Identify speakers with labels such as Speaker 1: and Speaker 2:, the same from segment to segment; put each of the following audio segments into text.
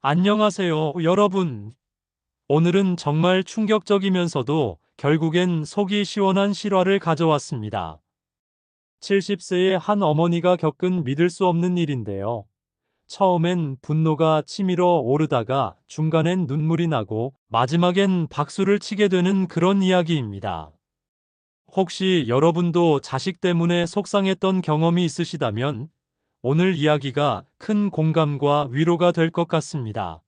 Speaker 1: 안녕하세요, 여러분. 오늘은 정말 충격적이면서도 결국엔 속이 시원한 실화를 가져왔습니다. 70세의 한 어머니가 겪은 믿을 수 없는 일인데요. 처음엔 분노가 치밀어 오르다가 중간엔 눈물이 나고 마지막엔 박수를 치게 되는 그런 이야기입니다. 혹시 여러분도 자식 때문에 속상했던 경험이 있으시다면 오늘 이야기가 큰 공감과 위로가 될 것 같습니다.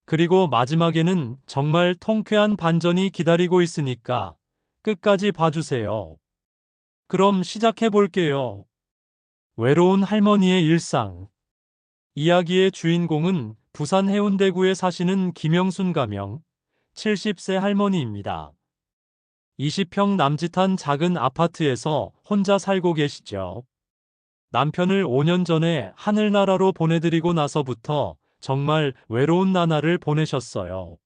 Speaker 1: 그리고 마지막에는 정말 통쾌한 반전이 기다리고 있으니까 끝까지 봐주세요. 그럼 시작해 볼게요. 외로운 할머니의 일상. 이야기의 주인공은 부산 해운대구에 사시는 김영순 가명 70세 할머니입니다. 20평 남짓한 작은 아파트에서 혼자 살고 계시죠. 남편을 5년 전에 하늘나라로 보내드리고 나서부터 정말 외로운 나날을 보내셨어요.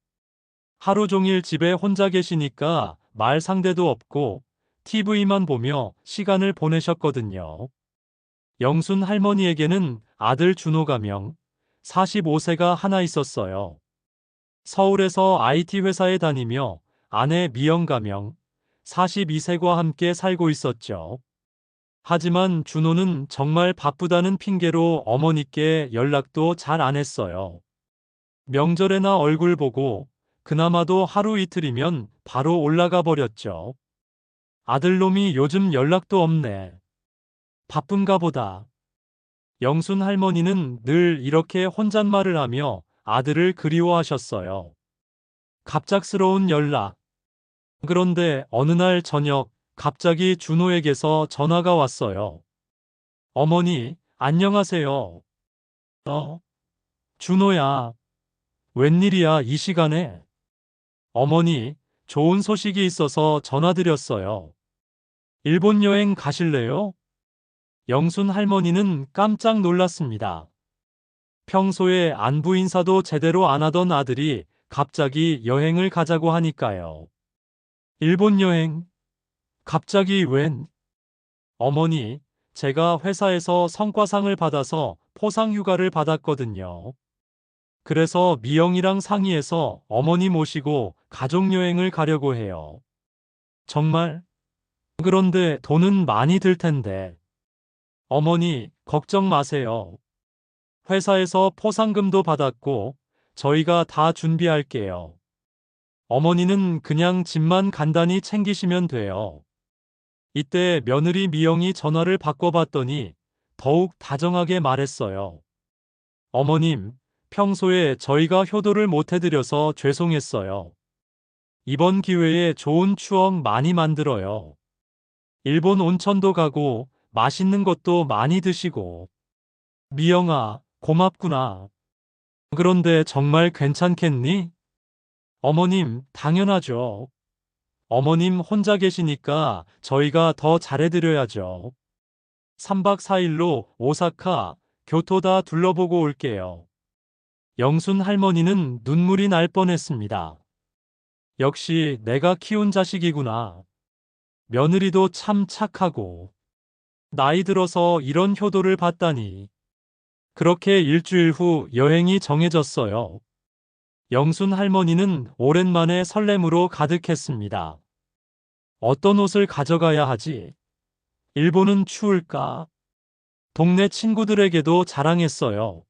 Speaker 1: 하루 종일 집에 혼자 계시니까 말 상대도 없고 TV만 보며 시간을 보내셨거든요. 영순 할머니에게는 아들 준호 가명 45세가 하나 있었어요. 서울에서 IT 회사에 다니며 아내 미영 가명 42세과 함께 살고 있었죠. 하지만 준호는 정말 바쁘다는 핑계로 어머니께 연락도 잘 안 했어요. 명절에나 얼굴 보고 그나마도 하루 이틀이면 바로 올라가 버렸죠. 아들놈이 요즘 연락도 없네. 바쁜가 보다. 영순 할머니는 늘 이렇게 혼잣말을 하며 아들을 그리워하셨어요. 갑작스러운 연락. 그런데 어느 날 저녁 갑자기 준호에게서 전화가 왔어요. 어머니, 안녕하세요. 어? 준호야. 웬일이야, 이 시간에? 어머니, 좋은 소식이 있어서 전화드렸어요. 일본 여행 가실래요? 영순 할머니는 깜짝 놀랐습니다. 평소에 안부 인사도 제대로 안 하던 아들이 갑자기 여행을 가자고 하니까요. 일본 여행? 갑자기 웬? 어머니, 제가 회사에서 성과상을 받아서 포상 휴가를 받았거든요. 그래서 미영이랑 상의해서 어머니 모시고 가족여행을 가려고 해요. 정말? 그런데 돈은 많이 들 텐데. 어머니, 걱정 마세요. 회사에서 포상금도 받았고, 저희가 다 준비할게요. 어머니는 그냥 집만 간단히 챙기시면 돼요. 이때 며느리 미영이 전화를 바꿔봤더니 더욱 다정하게 말했어요. 어머님, 평소에 저희가 효도를 못 해드려서 죄송했어요. 이번 기회에 좋은 추억 많이 만들어요. 일본 온천도 가고 맛있는 것도 많이 드시고. 미영아, 고맙구나. 그런데 정말 괜찮겠니? 어머님, 당연하죠. 어머님 혼자 계시니까 저희가 더 잘해드려야죠. 3박 4일로 오사카, 교토 다 둘러보고 올게요. 영순 할머니는 눈물이 날 뻔했습니다. 역시 내가 키운 자식이구나. 며느리도 참 착하고. 나이 들어서 이런 효도를 받다니. 그렇게 일주일 후 여행이 정해졌어요. 영순 할머니는 오랜만에 설렘으로 가득했습니다. 어떤 옷을 가져가야 하지? 일본은 추울까? 동네 친구들에게도 자랑했어요.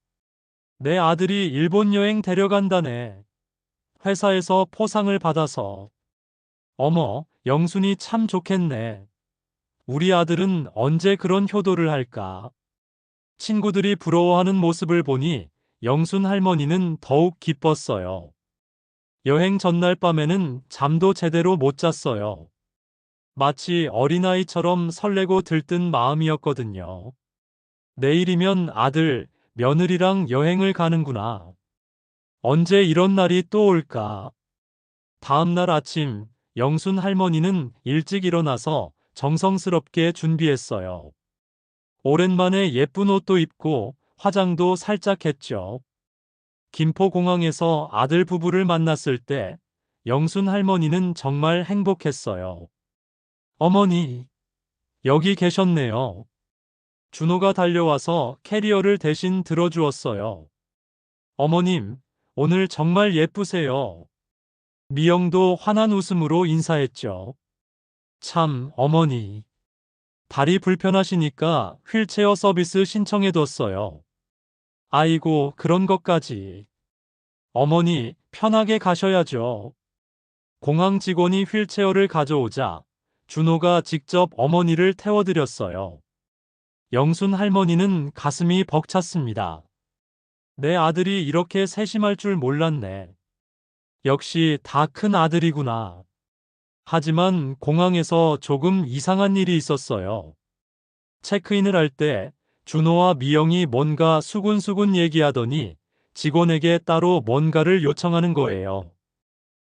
Speaker 1: 내 아들이 일본 여행 데려간다네. 회사에서 포상을 받아서. 어머, 영순이 참 좋겠네. 우리 아들은 언제 그런 효도를 할까? 친구들이 부러워하는 모습을 보니 영순 할머니는 더욱 기뻤어요. 여행 전날 밤에는 잠도 제대로 못 잤어요. 마치 어린아이처럼 설레고 들뜬 마음이었거든요. 내일이면 아들, 며느리랑 여행을 가는구나. 언제 이런 날이 또 올까? 다음 날 아침, 영순 할머니는 일찍 일어나서 정성스럽게 준비했어요. 오랜만에 예쁜 옷도 입고 화장도 살짝 했죠. 김포공항에서 아들 부부를 만났을 때 영순 할머니는 정말 행복했어요. 어머니, 여기 계셨네요. 준호가 달려와서 캐리어를 대신 들어주었어요. 어머님, 오늘 정말 예쁘세요. 미영도 환한 웃음으로 인사했죠. 참, 어머니. 다리 불편하시니까 휠체어 서비스 신청해뒀어요. 아이고, 그런 것까지. 어머니, 편하게 가셔야죠. 공항 직원이 휠체어를 가져오자 준호가 직접 어머니를 태워드렸어요. 영순 할머니는 가슴이 벅찼습니다. 내 아들이 이렇게 세심할 줄 몰랐네. 역시 다 큰 아들이구나. 하지만 공항에서 조금 이상한 일이 있었어요. 체크인을 할 때 준호와 미영이 뭔가 수군수군 얘기하더니 직원에게 따로 뭔가를 요청하는 거예요.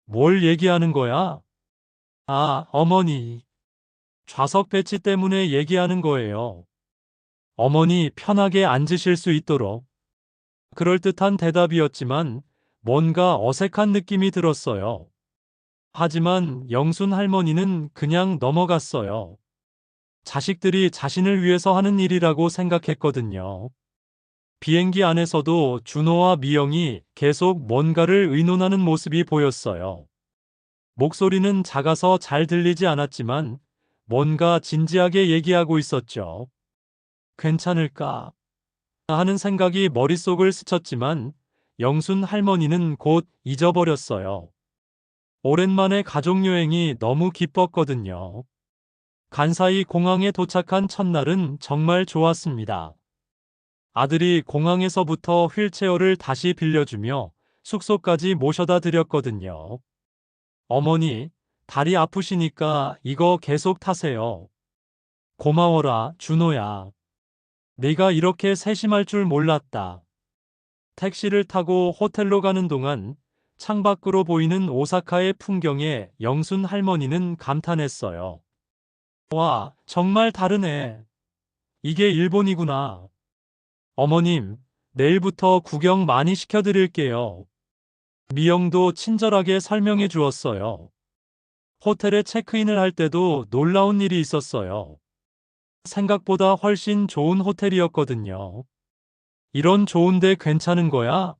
Speaker 1: 뭘 얘기하는 거야? 아, 어머니. 좌석 배치 때문에 얘기하는 거예요. 어머니 편하게 앉으실 수 있도록. 그럴듯한 대답이었지만 뭔가 어색한 느낌이 들었어요. 하지만 영순 할머니는 그냥 넘어갔어요. 자식들이 자신을 위해서 하는 일이라고 생각했거든요. 비행기 안에서도 준호와 미영이 계속 뭔가를 의논하는 모습이 보였어요. 목소리는 작아서 잘 들리지 않았지만 뭔가 진지하게 얘기하고 있었죠. 괜찮을까 하는 생각이 머릿속을 스쳤지만 영순 할머니는 곧 잊어버렸어요. 오랜만에 가족여행이 너무 기뻤거든요. 간사이 공항에 도착한 첫날은 정말 좋았습니다. 아들이 공항에서부터 휠체어를 다시 빌려주며 숙소까지 모셔다 드렸거든요. 어머니, 다리 아프시니까 이거 계속 타세요. 고마워라, 준호야. 네가 이렇게 세심할 줄 몰랐다. 택시를 타고 호텔로 가는 동안 창밖으로 보이는 오사카의 풍경에 영순 할머니는 감탄했어요. 와, 정말 다르네. 이게 일본이구나. 어머님, 내일부터 구경 많이 시켜드릴게요. 미영도 친절하게 설명해 주었어요. 호텔에 체크인을 할 때도 놀라운 일이 있었어요. 생각보다 훨씬 좋은 호텔이었거든요. 이런 좋은데 괜찮은 거야?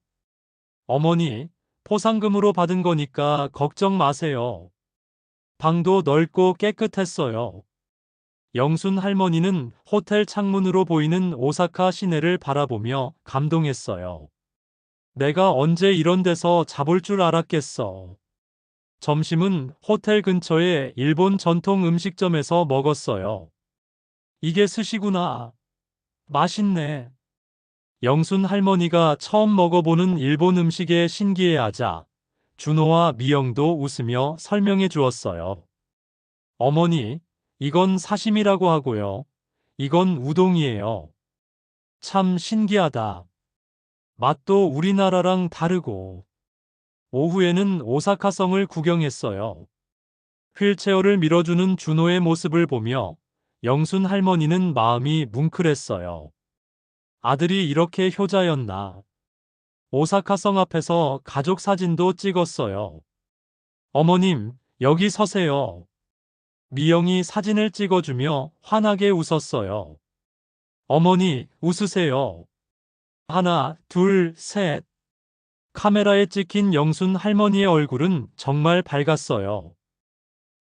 Speaker 1: 어머니, 포상금으로 받은 거니까 걱정 마세요. 방도 넓고 깨끗했어요. 영순 할머니는 호텔 창문으로 보이는 오사카 시내를 바라보며 감동했어요. 내가 언제 이런 데서 자볼 줄 알았겠어. 점심은 호텔 근처의 일본 전통 음식점에서 먹었어요. 이게 스시구나. 맛있네. 영순 할머니가 처음 먹어보는 일본 음식에 신기해하자 준호와 미영도 웃으며 설명해 주었어요. 어머니, 이건 사시미라고 하고요. 이건 우동이에요. 참 신기하다. 맛도 우리나라랑 다르고. 오후에는 오사카성을 구경했어요. 휠체어를 밀어주는 준호의 모습을 보며 영순 할머니는 마음이 뭉클했어요. 아들이 이렇게 효자였나. 오사카성 앞에서 가족 사진도 찍었어요. 어머님, 여기 서세요. 미영이 사진을 찍어주며 환하게 웃었어요. 어머니, 웃으세요. 하나, 둘, 셋. 카메라에 찍힌 영순 할머니의 얼굴은 정말 밝았어요.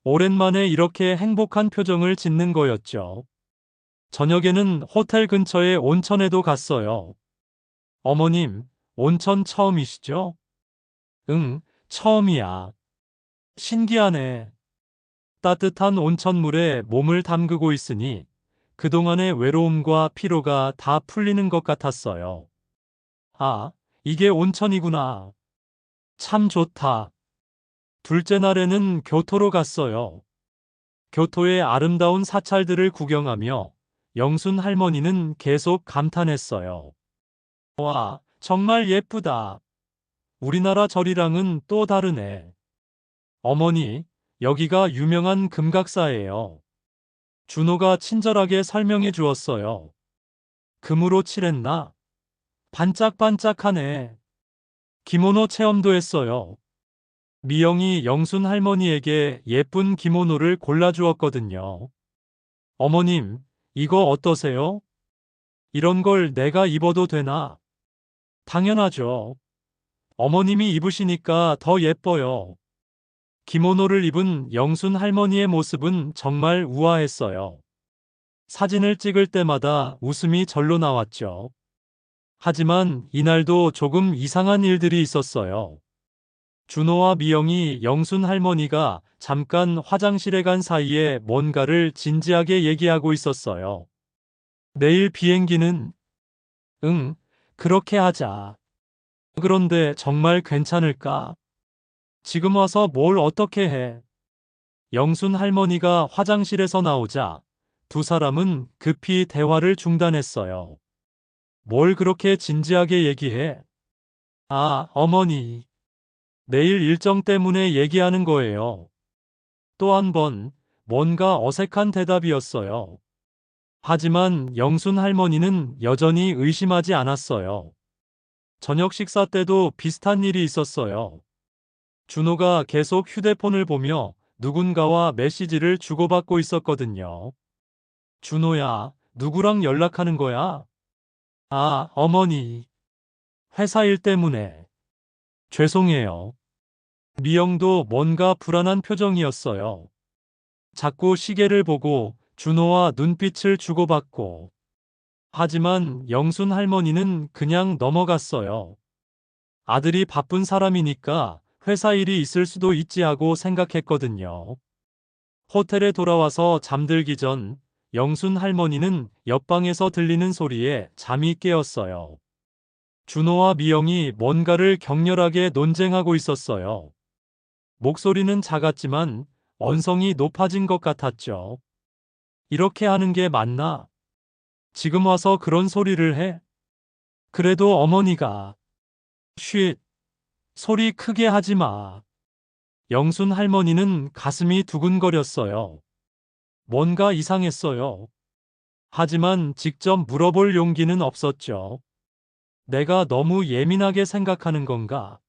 Speaker 1: 오랜만에 이렇게 행복한 표정을 짓는 거였죠. 저녁에는 호텔 근처의 온천에도 갔어요. 어머님, 온천 처음이시죠? 응, 처음이야. 신기하네. 따뜻한 온천물에 몸을 담그고 있으니 그동안의 외로움과 피로가 다 풀리는 것 같았어요. 아, 이게 온천이구나. 참 좋다. 둘째 날에는 교토로 갔어요. 교토의 아름다운 사찰들을 구경하며 영순 할머니는 계속 감탄했어요. 와, 정말 예쁘다. 우리나라 절이랑은 또 다르네. 어머니, 여기가 유명한 금각사예요. 준호가 친절하게 설명해 주었어요. 금으로 칠했나? 반짝반짝하네. 기모노 체험도 했어요. 미영이 영순 할머니에게 예쁜 기모노를 골라주었거든요. 어머님, 이거 어떠세요? 이런 걸 내가 입어도 되나? 당연하죠. 어머님이 입으시니까 더 예뻐요. 기모노를 입은 영순 할머니의 모습은 정말 우아했어요. 사진을 찍을 때마다 웃음이 절로 나왔죠. 하지만 이날도 조금 이상한 일들이 있었어요. 준호와 미영이 영순 할머니가 잠깐 화장실에 간 사이에 뭔가를 진지하게 얘기하고 있었어요. 내일 비행기는? 응, 그렇게 하자. 그런데 정말 괜찮을까? 지금 와서 뭘 어떻게 해? 영순 할머니가 화장실에서 나오자 두 사람은 급히 대화를 중단했어요. 뭘 그렇게 진지하게 얘기해? 아, 어머니. 내일 일정 때문에 얘기하는 거예요. 또 한 번, 뭔가 어색한 대답이었어요. 하지만 영순 할머니는 여전히 의심하지 않았어요. 저녁 식사 때도 비슷한 일이 있었어요. 준호가 계속 휴대폰을 보며 누군가와 메시지를 주고받고 있었거든요. 준호야, 누구랑 연락하는 거야? 아, 어머니. 회사 일 때문에. 죄송해요. 미영도 뭔가 불안한 표정이었어요. 자꾸 시계를 보고 준호와 눈빛을 주고받고. 하지만 영순 할머니는 그냥 넘어갔어요. 아들이 바쁜 사람이니까 회사 일이 있을 수도 있지 하고 생각했거든요. 호텔에 돌아와서 잠들기 전 영순 할머니는 옆방에서 들리는 소리에 잠이 깨었어요. 준호와 미영이 뭔가를 격렬하게 논쟁하고 있었어요. 목소리는 작았지만 언성이 높아진 것 같았죠. 이렇게 하는 게 맞나? 지금 와서 그런 소리를 해? 그래도 어머니가. 쉿, 소리 크게 하지 마. 영순 할머니는 가슴이 두근거렸어요. 뭔가 이상했어요. 하지만 직접 물어볼 용기는 없었죠. 내가 너무 예민하게 생각하는 건가?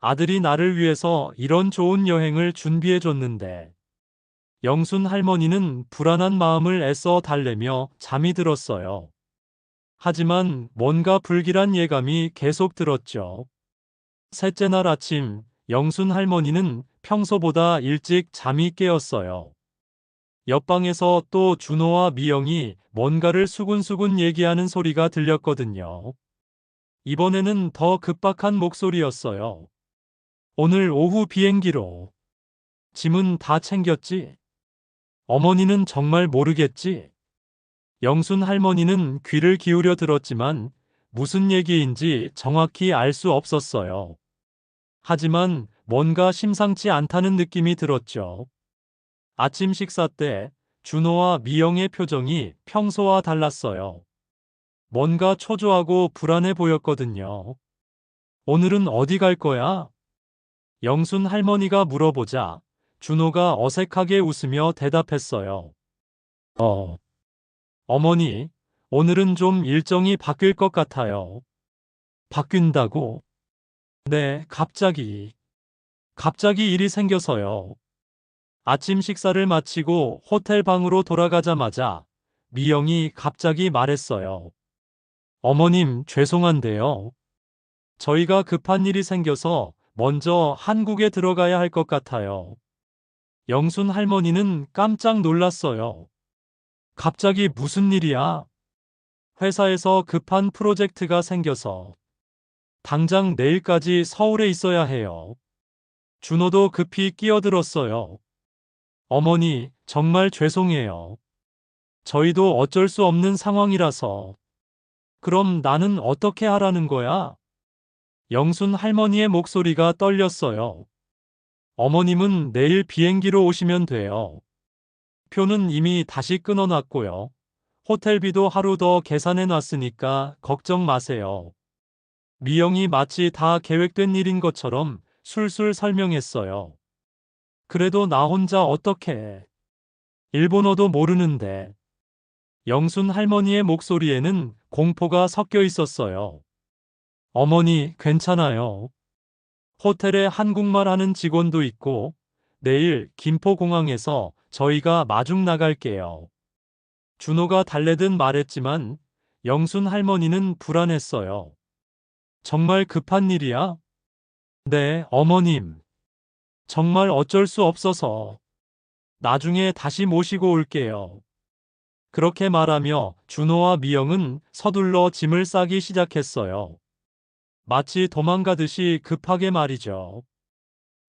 Speaker 1: 아들이 나를 위해서 이런 좋은 여행을 준비해 줬는데. 영순 할머니는 불안한 마음을 애써 달래며 잠이 들었어요. 하지만 뭔가 불길한 예감이 계속 들었죠. 셋째 날 아침, 영순 할머니는 평소보다 일찍 잠이 깨었어요. 옆방에서 또 준호와 미영이 뭔가를 수군수군 얘기하는 소리가 들렸거든요. 이번에는 더 급박한 목소리였어요. 오늘 오후 비행기로. 짐은 다 챙겼지? 어머니는 정말 모르겠지? 영순 할머니는 귀를 기울여 들었지만 무슨 얘기인지 정확히 알 수 없었어요. 하지만 뭔가 심상치 않다는 느낌이 들었죠. 아침 식사 때 준호와 미영의 표정이 평소와 달랐어요. 뭔가 초조하고 불안해 보였거든요. 오늘은 어디 갈 거야? 영순 할머니가 물어보자 준호가 어색하게 웃으며 대답했어요. 어머니, 오늘은 좀 일정이 바뀔 것 같아요. 바뀐다고? 네, 갑자기 일이 생겨서요. 아침 식사를 마치고 호텔 방으로 돌아가자마자 미영이 갑자기 말했어요. 어머님, 죄송한데요. 저희가 급한 일이 생겨서 먼저 한국에 들어가야 할 것 같아요. 영순 할머니는 깜짝 놀랐어요. 갑자기 무슨 일이야? 회사에서 급한 프로젝트가 생겨서 당장 내일까지 서울에 있어야 해요. 준호도 급히 끼어들었어요. 어머니, 정말 죄송해요. 저희도 어쩔 수 없는 상황이라서. 그럼 나는 어떻게 하라는 거야? 영순 할머니의 목소리가 떨렸어요. 어머님은 내일 비행기로 오시면 돼요. 표는 이미 다시 끊어놨고요. 호텔비도 하루 더 계산해 놨으니까 걱정 마세요. 미영이 마치 다 계획된 일인 것처럼 술술 설명했어요. 그래도 나 혼자 어떡해. 일본어도 모르는데. 영순 할머니의 목소리에는 공포가 섞여 있었어요. 어머니, 괜찮아요. 호텔에 한국말 하는 직원도 있고, 내일 김포공항에서 저희가 마중 나갈게요. 준호가 달래듯 말했지만, 영순 할머니는 불안했어요. 정말 급한 일이야? 네, 어머님. 정말 어쩔 수 없어서 나중에 다시 모시고 올게요. 그렇게 말하며 준호와 미영은 서둘러 짐을 싸기 시작했어요. 마치 도망가듯이 급하게 말이죠.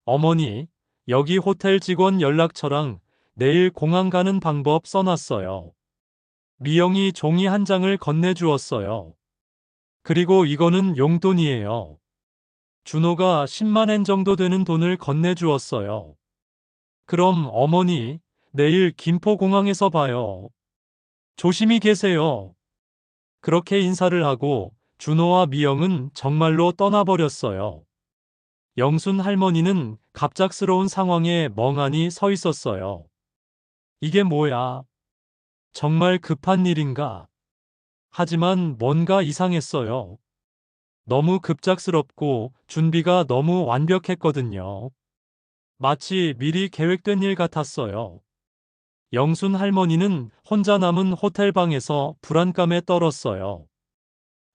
Speaker 1: 어머니, 여기 호텔 직원 연락처랑 내일 공항 가는 방법 써놨어요. 미영이 종이 한 장을 건네주었어요. 그리고 이거는 용돈이에요. 준호가 10만 엔 정도 되는 돈을 건네주었어요. 그럼 어머니, 내일 김포공항에서 봐요. 조심히 계세요. 그렇게 인사를 하고 준호와 미영은 정말로 떠나버렸어요. 영순 할머니는 갑작스러운 상황에 멍하니 서 있었어요. 이게 뭐야? 정말 급한 일인가? 하지만 뭔가 이상했어요. 너무 급작스럽고 준비가 너무 완벽했거든요. 마치 미리 계획된 일 같았어요. 영순 할머니는 혼자 남은 호텔 방에서 불안감에 떨었어요.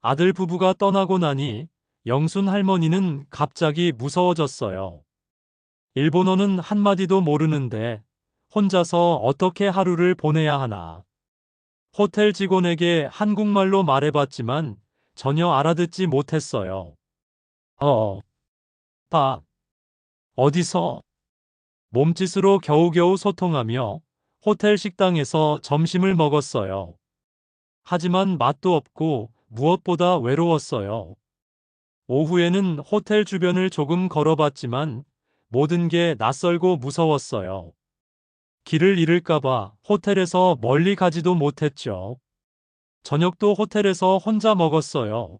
Speaker 1: 아들 부부가 떠나고 나니 영순 할머니는 갑자기 무서워졌어요. 일본어는 한마디도 모르는데 혼자서 어떻게 하루를 보내야 하나. 호텔 직원에게 한국말로 말해봤지만 전혀 알아듣지 못했어요. 어, 밥, 어디서? 몸짓으로 겨우겨우 소통하며 호텔 식당에서 점심을 먹었어요. 하지만 맛도 없고 무엇보다 외로웠어요. 오후에는 호텔 주변을 조금 걸어봤지만 모든 게 낯설고 무서웠어요. 길을 잃을까봐 호텔에서 멀리 가지도 못했죠. 저녁도 호텔에서 혼자 먹었어요.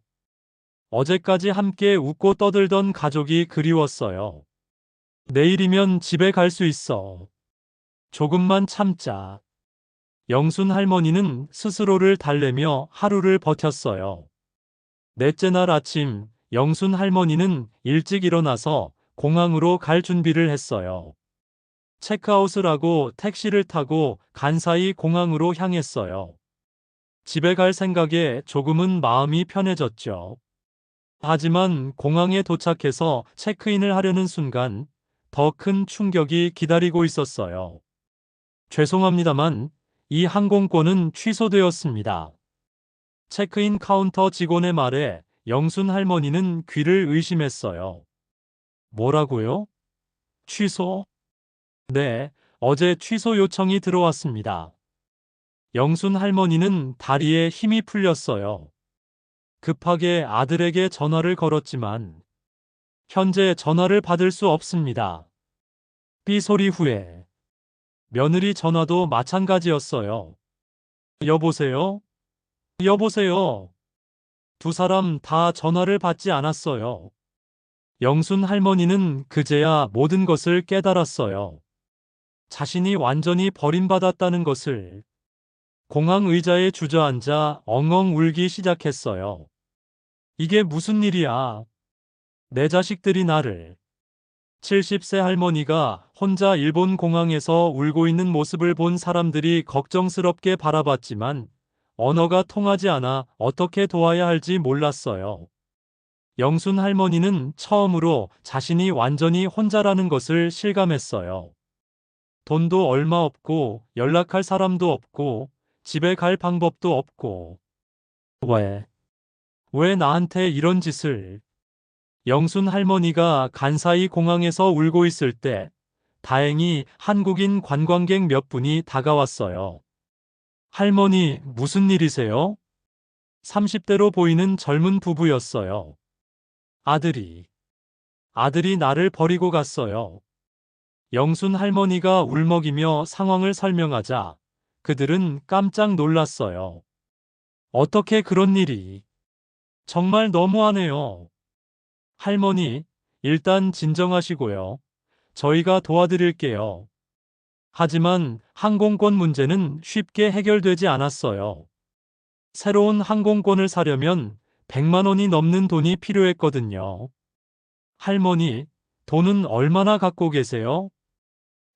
Speaker 1: 어제까지 함께 웃고 떠들던 가족이 그리웠어요. 내일이면 집에 갈 수 있어. 조금만 참자. 영순 할머니는 스스로를 달래며 하루를 버텼어요. 넷째 날 아침, 영순 할머니는 일찍 일어나서 공항으로 갈 준비를 했어요. 체크아웃을 하고 택시를 타고 간사이 공항으로 향했어요. 집에 갈 생각에 조금은 마음이 편해졌죠. 하지만 공항에 도착해서 체크인을 하려는 순간 더 큰 충격이 기다리고 있었어요. 죄송합니다만 이 항공권은 취소되었습니다. 체크인 카운터 직원의 말에 영순 할머니는 귀를 의심했어요. 뭐라고요? 취소? 네, 어제 취소 요청이 들어왔습니다. 영순 할머니는 다리에 힘이 풀렸어요. 급하게 아들에게 전화를 걸었지만 현재 전화를 받을 수 없습니다. 삐 소리 후에 며느리 전화도 마찬가지였어요. 여보세요? 여보세요? 두 사람 다 전화를 받지 않았어요. 영순 할머니는 그제야 모든 것을 깨달았어요. 자신이 완전히 버림받았다는 것을. 공항 의자에 주저앉아 엉엉 울기 시작했어요. 이게 무슨 일이야? 내 자식들이 나를. 70세 할머니가 혼자 일본 공항에서 울고 있는 모습을 본 사람들이 걱정스럽게 바라봤지만 언어가 통하지 않아 어떻게 도와야 할지 몰랐어요. 영순 할머니는 처음으로 자신이 완전히 혼자라는 것을 실감했어요. 돈도 얼마 없고 연락할 사람도 없고 집에 갈 방법도 없고. 왜 나한테 이런 짓을? 영순 할머니가 간사이 공항에서 울고 있을 때 다행히 한국인 관광객 몇 분이 다가왔어요. 할머니, 무슨 일이세요? 30대로 보이는 젊은 부부였어요. 아들이 나를 버리고 갔어요. 영순 할머니가 울먹이며 상황을 설명하자 그들은 깜짝 놀랐어요. 어떻게 그런 일이? 정말 너무하네요. 할머니, 일단 진정하시고요. 저희가 도와드릴게요. 하지만 항공권 문제는 쉽게 해결되지 않았어요. 새로운 항공권을 사려면 100만 원이 넘는 돈이 필요했거든요. 할머니, 돈은 얼마나 갖고 계세요?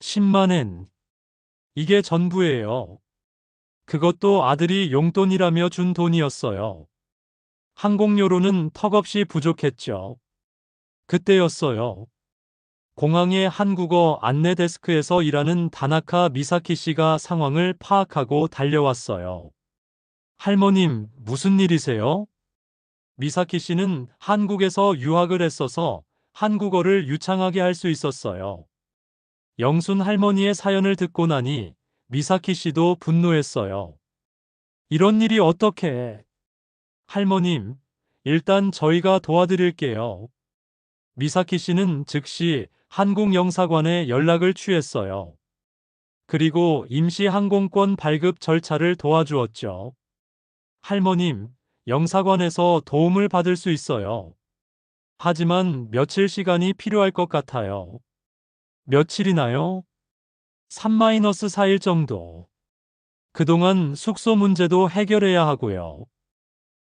Speaker 1: 10만 엔. 이게 전부예요. 그것도 아들이 용돈이라며 준 돈이었어요. 항공료로는 턱없이 부족했죠. 그때였어요. 공항의 한국어 안내 데스크에서 일하는 다나카 미사키 씨가 상황을 파악하고 달려왔어요. 할머님, 무슨 일이세요? 미사키 씨는 한국에서 유학을 했어서 한국어를 유창하게 할 수 있었어요. 영순 할머니의 사연을 듣고 나니 미사키 씨도 분노했어요. 이런 일이 어떻게? 할머님, 일단 저희가 도와드릴게요. 미사키 씨는 즉시 한국영사관에 연락을 취했어요. 그리고 임시 항공권 발급 절차를 도와주었죠. 할머님, 영사관에서 도움을 받을 수 있어요. 하지만 며칠 시간이 필요할 것 같아요. 며칠이나요? 3-4일 정도. 그동안 숙소 문제도 해결해야 하고요.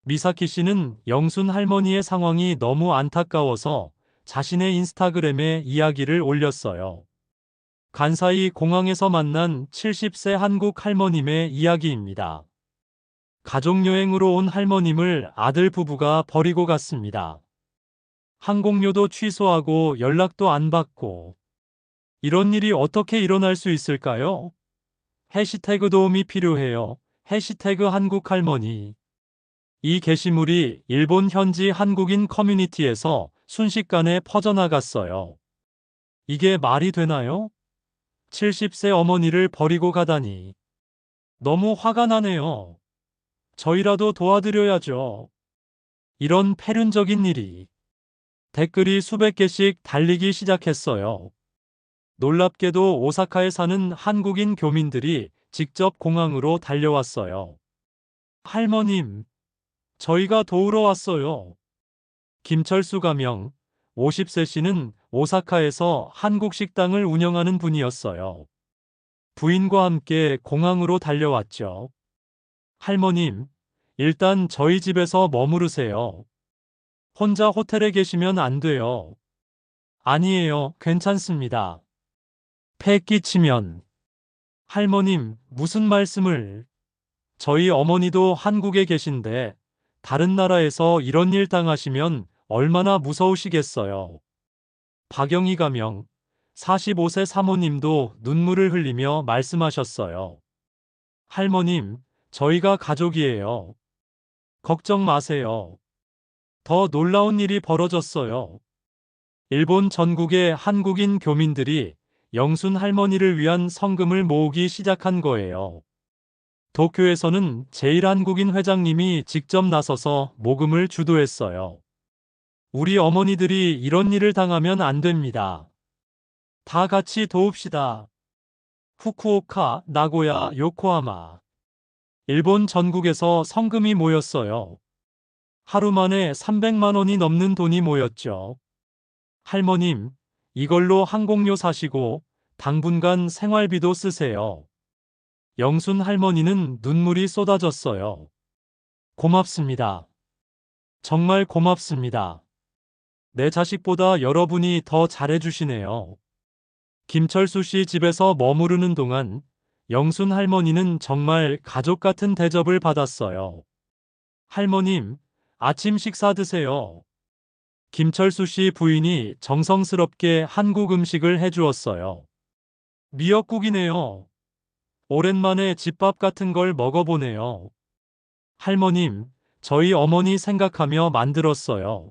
Speaker 1: 미사키 씨는 영순 할머니의 상황이 너무 안타까워서 자신의 인스타그램에 이야기를 올렸어요. 간사이 공항에서 만난 70세 한국 할머님의 이야기입니다. 가족여행으로 온 할머님을 아들 부부가 버리고 갔습니다. 항공료도 취소하고 연락도 안 받고. 이런 일이 어떻게 일어날 수 있을까요? 해시태그 도움이 필요해요. 해시태그 한국할머니. 이 게시물이 일본 현지 한국인 커뮤니티에서 순식간에 퍼져나갔어요. 이게 말이 되나요? 70세 어머니를 버리고 가다니. 너무 화가 나네요. 저희라도 도와드려야죠. 이런 폐륜적인 일이. 댓글이 수백 개씩 달리기 시작했어요. 놀랍게도 오사카에 사는 한국인 교민들이 직접 공항으로 달려왔어요. 할머님, 저희가 도우러 왔어요. 김철수 가명, 50세 씨는 오사카에서 한국 식당을 운영하는 분이었어요. 부인과 함께 공항으로 달려왔죠. 할머님, 일단 저희 집에서 머무르세요. 혼자 호텔에 계시면 안 돼요. 아니에요, 괜찮습니다. 폐 끼치면. 할머님, 무슨 말씀을. 저희 어머니도 한국에 계신데 다른 나라에서 이런 일 당하시면 얼마나 무서우시겠어요. 박영희 가명, 45세 사모님도 눈물을 흘리며 말씀하셨어요. 할머님, 저희가 가족이에요. 걱정 마세요. 더 놀라운 일이 벌어졌어요. 일본 전국의 한국인 교민들이 영순 할머니를 위한 성금을 모으기 시작한 거예요. 도쿄에서는 제1한국인 회장님이 직접 나서서 모금을 주도했어요. 우리 어머니들이 이런 일을 당하면 안 됩니다. 다 같이 도웁시다. 후쿠오카, 나고야, 요코하마. 일본 전국에서 성금이 모였어요. 하루 만에 300만 원이 넘는 돈이 모였죠. 할머님, 이걸로 항공료 사시고 당분간 생활비도 쓰세요. 영순 할머니는 눈물이 쏟아졌어요. 고맙습니다. 정말 고맙습니다. 내 자식보다 여러분이 더 잘해주시네요. 김철수 씨 집에서 머무르는 동안 영순 할머니는 정말 가족 같은 대접을 받았어요. 할머님, 아침 식사 드세요. 김철수 씨 부인이 정성스럽게 한국 음식을 해주었어요. 미역국이네요. 오랜만에 집밥 같은 걸 먹어보네요. 할머님, 저희 어머니 생각하며 만들었어요.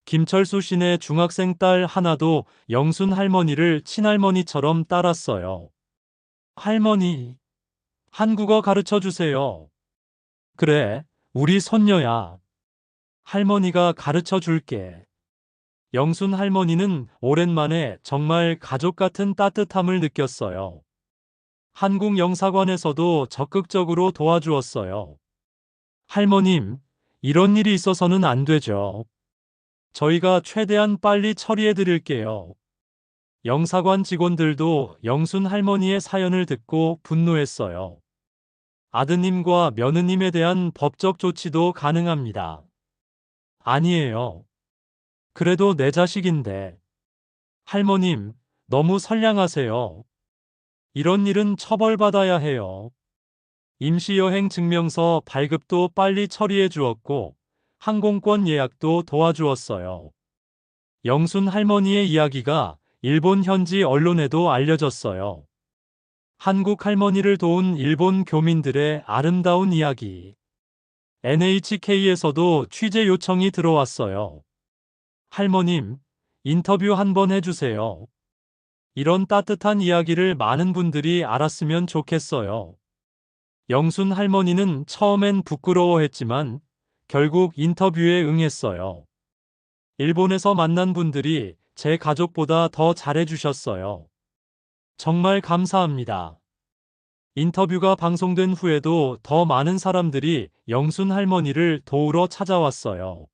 Speaker 1: 김철수 씨네 중학생 딸 하나도 영순 할머니를 친할머니처럼 따랐어요. 할머니, 한국어 가르쳐 주세요. 그래, 우리 손녀야. 할머니가 가르쳐 줄게. 영순 할머니는 오랜만에 정말 가족 같은 따뜻함을 느꼈어요. 한국 영사관에서도 적극적으로 도와주었어요. 할머님, 이런 일이 있어서는 안 되죠. 저희가 최대한 빨리 처리해 드릴게요. 영사관 직원들도 영순 할머니의 사연을 듣고 분노했어요. 아드님과 며느님에 대한 법적 조치도 가능합니다. 아니에요. 그래도 내 자식인데. 할머님, 너무 선량하세요. 이런 일은 처벌받아야 해요. 임시여행 증명서 발급도 빨리 처리해 주었고, 항공권 예약도 도와주었어요. 영순 할머니의 이야기가 일본 현지 언론에도 알려졌어요. 한국 할머니를 도운 일본 교민들의 아름다운 이야기. NHK에서도 취재 요청이 들어왔어요. 할머님, 인터뷰 한번 해주세요. 이런 따뜻한 이야기를 많은 분들이 알았으면 좋겠어요. 영순 할머니는 처음엔 부끄러워했지만 결국 인터뷰에 응했어요. 일본에서 만난 분들이 제 가족보다 더 잘해주셨어요. 정말 감사합니다. 인터뷰가 방송된 후에도 더 많은 사람들이 영순 할머니를 도우러 찾아왔어요.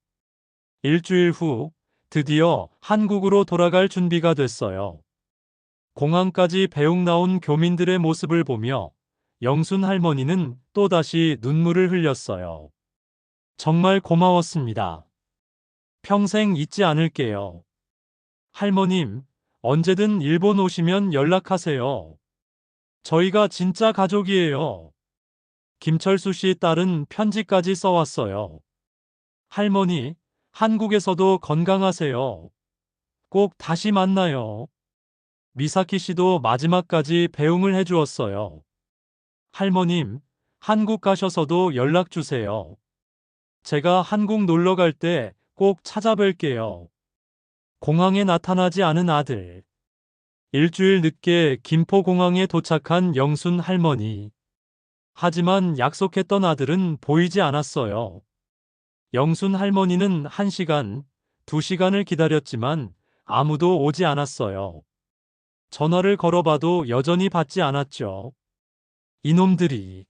Speaker 1: 일주일 후 드디어 한국으로 돌아갈 준비가 됐어요. 공항까지 배웅 나온 교민들의 모습을 보며 영순 할머니는 또다시 눈물을 흘렸어요. 정말 고마웠습니다. 평생 잊지 않을게요. 할머님, 언제든 일본 오시면 연락하세요. 저희가 진짜 가족이에요. 김철수 씨 딸은 편지까지 써왔어요. 할머니, 한국에서도 건강하세요. 꼭 다시 만나요. 미사키 씨도 마지막까지 배웅을 해주었어요. 할머님, 한국 가셔서도 연락 주세요. 제가 한국 놀러 갈 때 꼭 찾아뵐게요. 공항에 나타나지 않은 아들. 일주일 늦게 김포공항에 도착한 영순 할머니. 하지만 약속했던 아들은 보이지 않았어요. 영순 할머니는 1시간, 2시간을 기다렸지만 아무도 오지 않았어요. 전화를 걸어봐도 여전히 받지 않았죠. 이놈들이.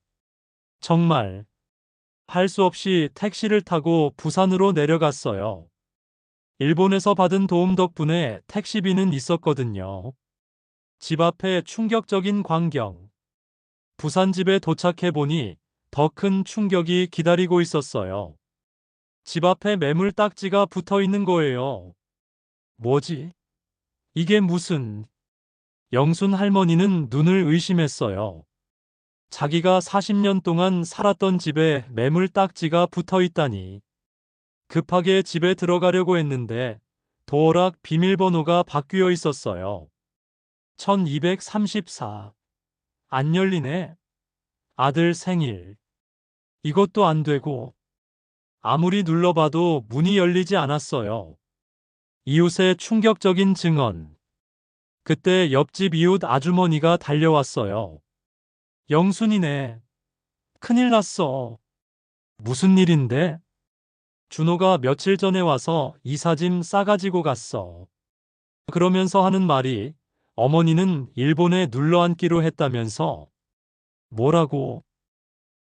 Speaker 1: 정말. 할 수 없이 택시를 타고 부산으로 내려갔어요. 일본에서 받은 도움 덕분에 택시비는 있었거든요. 집 앞에 충격적인 광경. 부산 집에 도착해보니 더 큰 충격이 기다리고 있었어요. 집 앞에 매물 딱지가 붙어 있는 거예요. 뭐지? 이게 무슨... 영순 할머니는 눈을 의심했어요. 자기가 40년 동안 살았던 집에 매물 딱지가 붙어 있다니. 급하게 집에 들어가려고 했는데 도어락 비밀번호가 바뀌어 있었어요. 1234. 안 열리네. 아들 생일. 이것도 안 되고. 아무리 눌러봐도 문이 열리지 않았어요. 이웃의 충격적인 증언. 그때 옆집 이웃 아주머니가 달려왔어요. 영순이네. 큰일 났어. 무슨 일인데? 준호가 며칠 전에 와서 이삿짐 싸가지고 갔어. 그러면서 하는 말이 어머니는 일본에 눌러앉기로 했다면서. 뭐라고?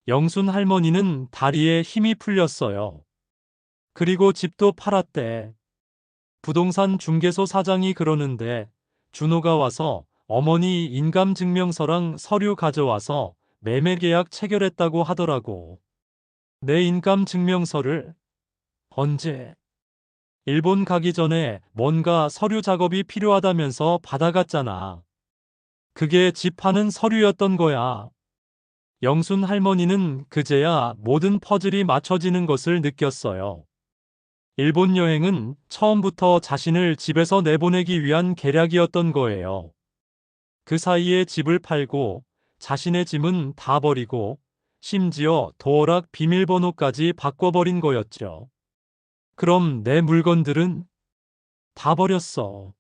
Speaker 1: 영순 할머니는 다리에 힘이 풀렸어요. 그리고 집도 팔았대. 부동산 중개소 사장이 그러는데 준호가 와서 어머니 인감증명서랑 서류 가져와서 매매계약 체결했다고 하더라고. 내 인감증명서를? 언제? 일본 가기 전에 뭔가 서류 작업이 필요하다면서 받아갔잖아. 그게 집 파는 서류였던 거야. 영순 할머니는 그제야 모든 퍼즐이 맞춰지는 것을 느꼈어요. 일본 여행은 처음부터 자신을 집에서 내보내기 위한 계략이었던 거예요. 그 사이에 집을 팔고 자신의 짐은 다 버리고 심지어 도어락 비밀번호까지 바꿔버린 거였죠. 그럼 내 물건들은? 다 버렸어.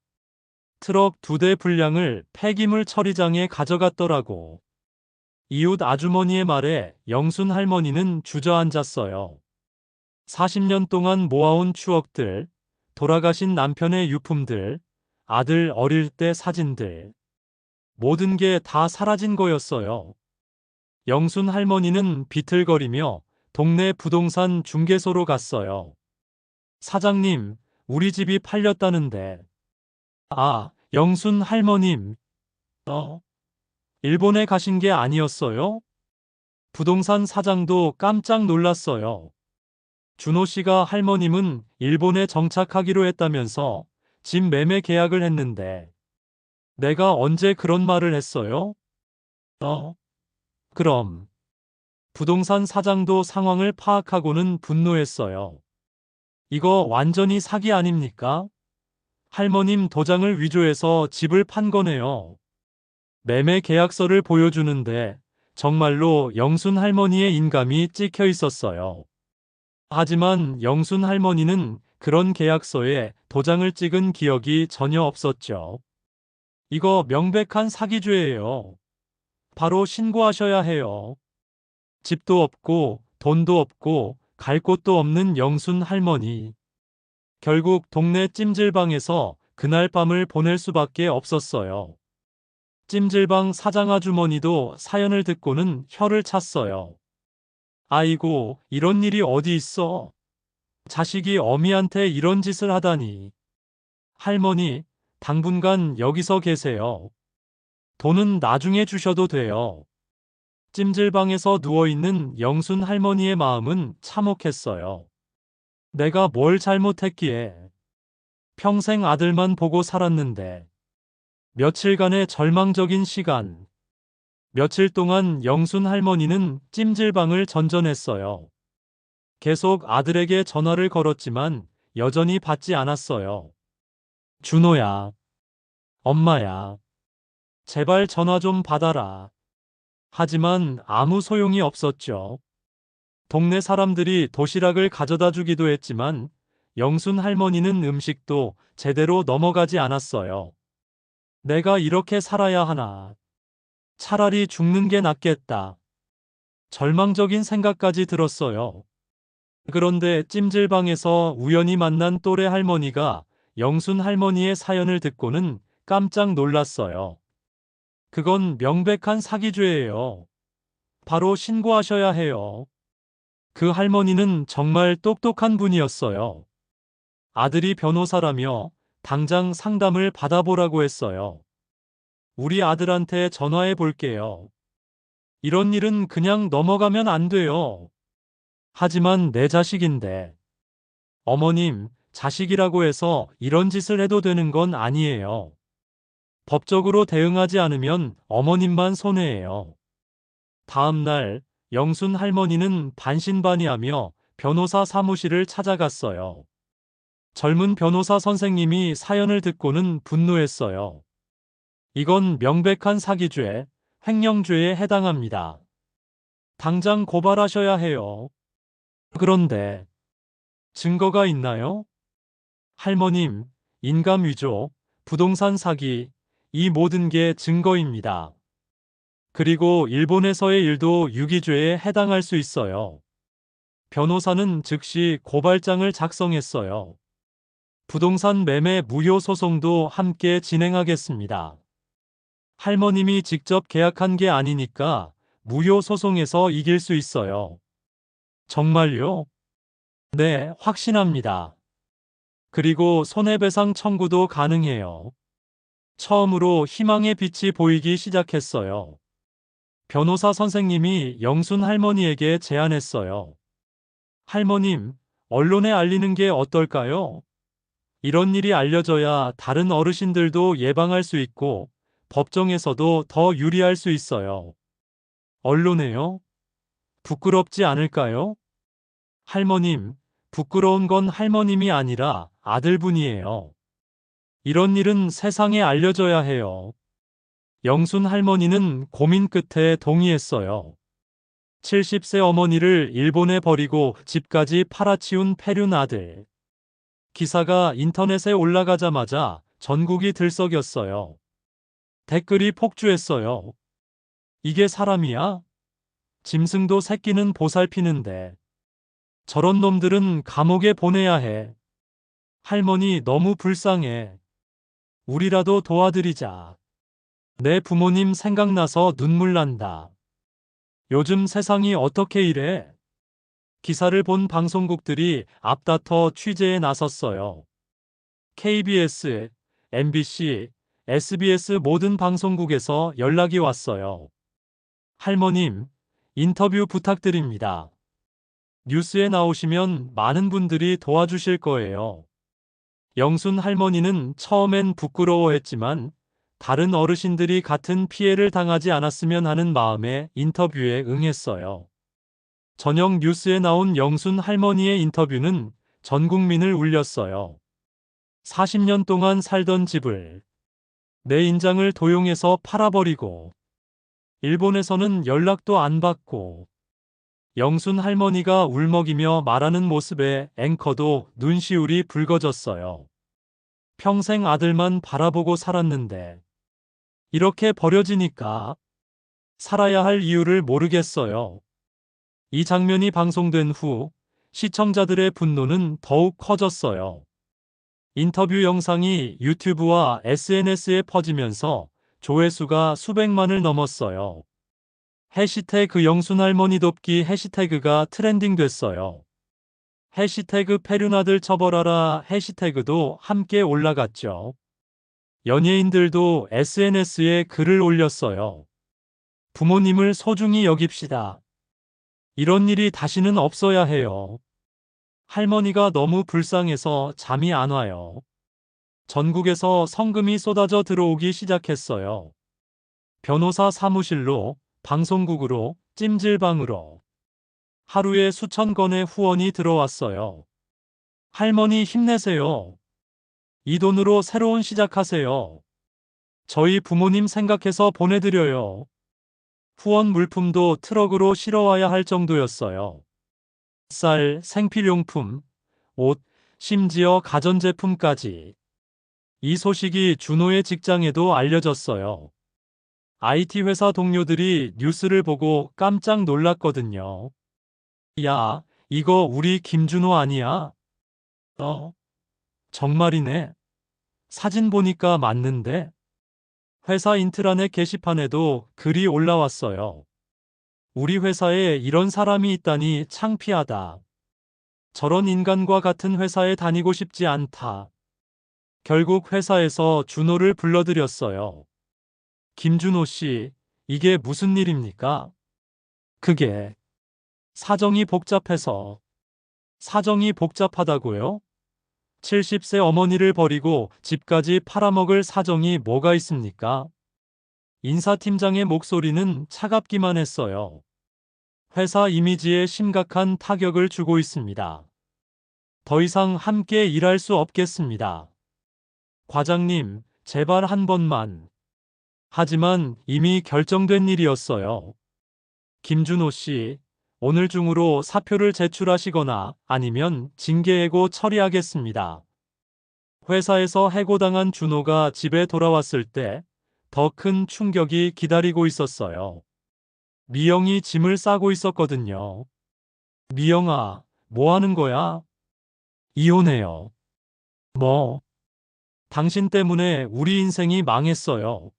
Speaker 1: 트럭 2대 분량을 폐기물 처리장에 가져갔더라고. 이웃 아주머니의 말에 영순 할머니는 주저앉았어요. 40년 동안 모아온 추억들, 돌아가신 남편의 유품들, 아들 어릴 때 사진들. 모든 게 다 사라진 거였어요. 영순 할머니는 비틀거리며 동네 부동산 중개소로 갔어요. 사장님, 우리 집이 팔렸다는데. 아, 영순 할머님. 일본에 가신 게 아니었어요? 부동산 사장도 깜짝 놀랐어요. 준호 씨가 할머님은 일본에 정착하기로 했다면서 집 매매 계약을 했는데. 내가 언제 그런 말을 했어요? 그럼. 부동산 사장도 상황을 파악하고는 분노했어요. 이거 완전히 사기 아닙니까? 할머님 도장을 위조해서 집을 판 거네요. 매매 계약서를 보여주는데 정말로 영순 할머니의 인감이 찍혀 있었어요. 하지만 영순 할머니는 그런 계약서에 도장을 찍은 기억이 전혀 없었죠. 이거 명백한 사기죄예요. 바로 신고하셔야 해요. 집도 없고 돈도 없고 갈 곳도 없는 영순 할머니. 결국 동네 찜질방에서 그날 밤을 보낼 수밖에 없었어요. 찜질방 사장 아주머니도 사연을 듣고는 혀를 찼어요. 아이고, 이런 일이 어디 있어? 자식이 어미한테 이런 짓을 하다니. 할머니, 당분간 여기서 계세요. 돈은 나중에 주셔도 돼요. 찜질방에서 누워있는 영순 할머니의 마음은 참혹했어요. 내가 뭘 잘못했기에. 평생 아들만 보고 살았는데. 며칠간의 절망적인 시간. 며칠 동안 영순 할머니는 찜질방을 전전했어요. 계속 아들에게 전화를 걸었지만 여전히 받지 않았어요. 준호야, 엄마야, 제발 전화 좀 받아라. 하지만 아무 소용이 없었죠. 동네 사람들이 도시락을 가져다 주기도 했지만 영순 할머니는 음식도 제대로 넘어가지 않았어요. 내가 이렇게 살아야 하나. 차라리 죽는 게 낫겠다. 절망적인 생각까지 들었어요. 그런데 찜질방에서 우연히 만난 또래 할머니가 영순 할머니의 사연을 듣고는 깜짝 놀랐어요. 그건 명백한 사기죄예요. 바로 신고하셔야 해요. 그 할머니는 정말 똑똑한 분이었어요. 아들이 변호사라며 당장 상담을 받아보라고 했어요. 우리 아들한테 전화해 볼게요. 이런 일은 그냥 넘어가면 안 돼요. 하지만 내 자식인데. 어머님, 자식이라고 해서 이런 짓을 해도 되는 건 아니에요. 법적으로 대응하지 않으면 어머님만 손해예요. 다음 날 영순 할머니는 반신반의하며 변호사 사무실을 찾아갔어요. 젊은 변호사 선생님이 사연을 듣고는 분노했어요. 이건 명백한 사기죄, 횡령죄에 해당합니다. 당장 고발하셔야 해요. 그런데 증거가 있나요? 할머님, 인감 위조, 부동산 사기, 이 모든 게 증거입니다. 그리고 일본에서의 일도 유기죄에 해당할 수 있어요. 변호사는 즉시 고발장을 작성했어요. 부동산 매매 무효 소송도 함께 진행하겠습니다. 할머님이 직접 계약한 게 아니니까 무효 소송에서 이길 수 있어요. 정말요? 네, 확신합니다. 그리고 손해배상 청구도 가능해요. 처음으로 희망의 빛이 보이기 시작했어요. 변호사 선생님이 영순 할머니에게 제안했어요. 할머님, 언론에 알리는 게 어떨까요? 이런 일이 알려져야 다른 어르신들도 예방할 수 있고 법정에서도 더 유리할 수 있어요. 언론에요? 부끄럽지 않을까요? 할머님, 부끄러운 건 할머님이 아니라 아들분이에요. 이런 일은 세상에 알려져야 해요. 영순 할머니는 고민 끝에 동의했어요. 70세 어머니를 일본에 버리고 집까지 팔아치운 폐륜 아들. 기사가 인터넷에 올라가자마자 전국이 들썩였어요. 댓글이 폭주했어요. 이게 사람이야? 짐승도 새끼는 보살피는데. 저런 놈들은 감옥에 보내야 해. 할머니 너무 불쌍해. 우리라도 도와드리자. 내 부모님 생각나서 눈물 난다. 요즘 세상이 어떻게 이래? 기사를 본 방송국들이 앞다퉈 취재에 나섰어요. KBS, MBC, SBS 모든 방송국에서 연락이 왔어요. 할머님, 인터뷰 부탁드립니다. 뉴스에 나오시면 많은 분들이 도와주실 거예요. 영순 할머니는 처음엔 부끄러워했지만 다른 어르신들이 같은 피해를 당하지 않았으면 하는 마음에 인터뷰에 응했어요. 저녁 뉴스에 나온 영순 할머니의 인터뷰는 전 국민을 울렸어요. 40년 동안 살던 집을 내 인장을 도용해서 팔아버리고 일본에서는 연락도 안 받고 영순 할머니가 울먹이며 말하는 모습에 앵커도 눈시울이 붉어졌어요. 평생 아들만 바라보고 살았는데 이렇게 버려지니까 살아야 할 이유를 모르겠어요. 이 장면이 방송된 후 시청자들의 분노는 더욱 커졌어요. 인터뷰 영상이 유튜브와 SNS에 퍼지면서 조회수가 수백만을 넘었어요. 해시태그 영순할머니 돕기 해시태그가 트렌딩 됐어요. 해시태그 페륜아들 처벌하라 해시태그도 함께 올라갔죠. 연예인들도 SNS에 글을 올렸어요. 부모님을 소중히 여깁시다. 이런 일이 다시는 없어야 해요. 할머니가 너무 불쌍해서 잠이 안 와요. 전국에서 성금이 쏟아져 들어오기 시작했어요. 변호사 사무실로, 방송국으로, 찜질방으로. 하루에 수천 건의 후원이 들어왔어요. 할머니 힘내세요. 이 돈으로 새로운 시작하세요. 저희 부모님 생각해서 보내드려요. 후원 물품도 트럭으로 실어와야 할 정도였어요. 쌀, 생필용품, 옷, 심지어 가전제품까지. 이 소식이 준호의 직장에도 알려졌어요. IT 회사 동료들이 뉴스를 보고 깜짝 놀랐거든요. 야, 이거 우리 김준호 아니야? 정말이네. 사진 보니까 맞는데? 회사 인트라넷 게시판에도 글이 올라왔어요. 우리 회사에 이런 사람이 있다니 창피하다. 저런 인간과 같은 회사에 다니고 싶지 않다. 결국 회사에서 준호를 불러들였어요. 김준호 씨, 이게 무슨 일입니까? 그게 사정이 복잡해서. 사정이 복잡하다고요? 70세 어머니를 버리고 집까지 팔아먹을 사정이 뭐가 있습니까? 인사팀장의 목소리는 차갑기만 했어요. 회사 이미지에 심각한 타격을 주고 있습니다. 더 이상 함께 일할 수 없겠습니다. 과장님, 제발 한 번만. 하지만 이미 결정된 일이었어요. 김준호 씨, 오늘 중으로 사표를 제출하시거나 아니면 징계해고 처리하겠습니다. 회사에서 해고당한 준호가 집에 돌아왔을 때 더 큰 충격이 기다리고 있었어요. 미영이 짐을 싸고 있었거든요. 미영아, 뭐 하는 거야? 이혼해요. 뭐? 당신 때문에 우리 인생이 망했어요.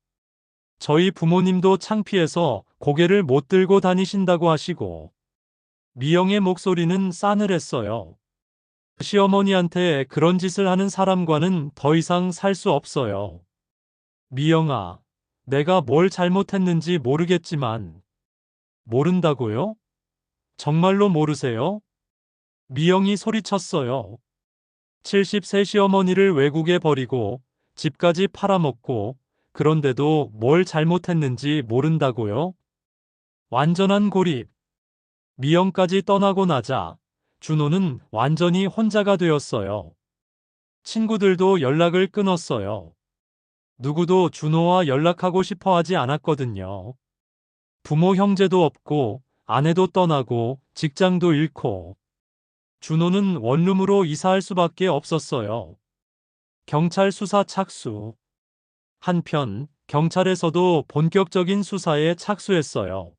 Speaker 1: 저희 부모님도 창피해서 고개를 못 들고 다니신다고 하시고. 미영의 목소리는 싸늘했어요. 시어머니한테 그런 짓을 하는 사람과는 더 이상 살 수 없어요. 미영아, 내가 뭘 잘못했는지 모르겠지만. 모른다고요? 정말로 모르세요? 미영이 소리쳤어요. 70세 시어머니를 외국에 버리고 집까지 팔아먹고 그런데도 뭘 잘못했는지 모른다고요? 완전한 고립. 미영까지 떠나고 나자 준호는 완전히 혼자가 되었어요. 친구들도 연락을 끊었어요. 누구도 준호와 연락하고 싶어 하지 않았거든요. 부모 형제도 없고 아내도 떠나고 직장도 잃고 준호는 원룸으로 이사할 수밖에 없었어요. 경찰 수사 착수. 한편 경찰에서도 본격적인 수사에 착수했어요.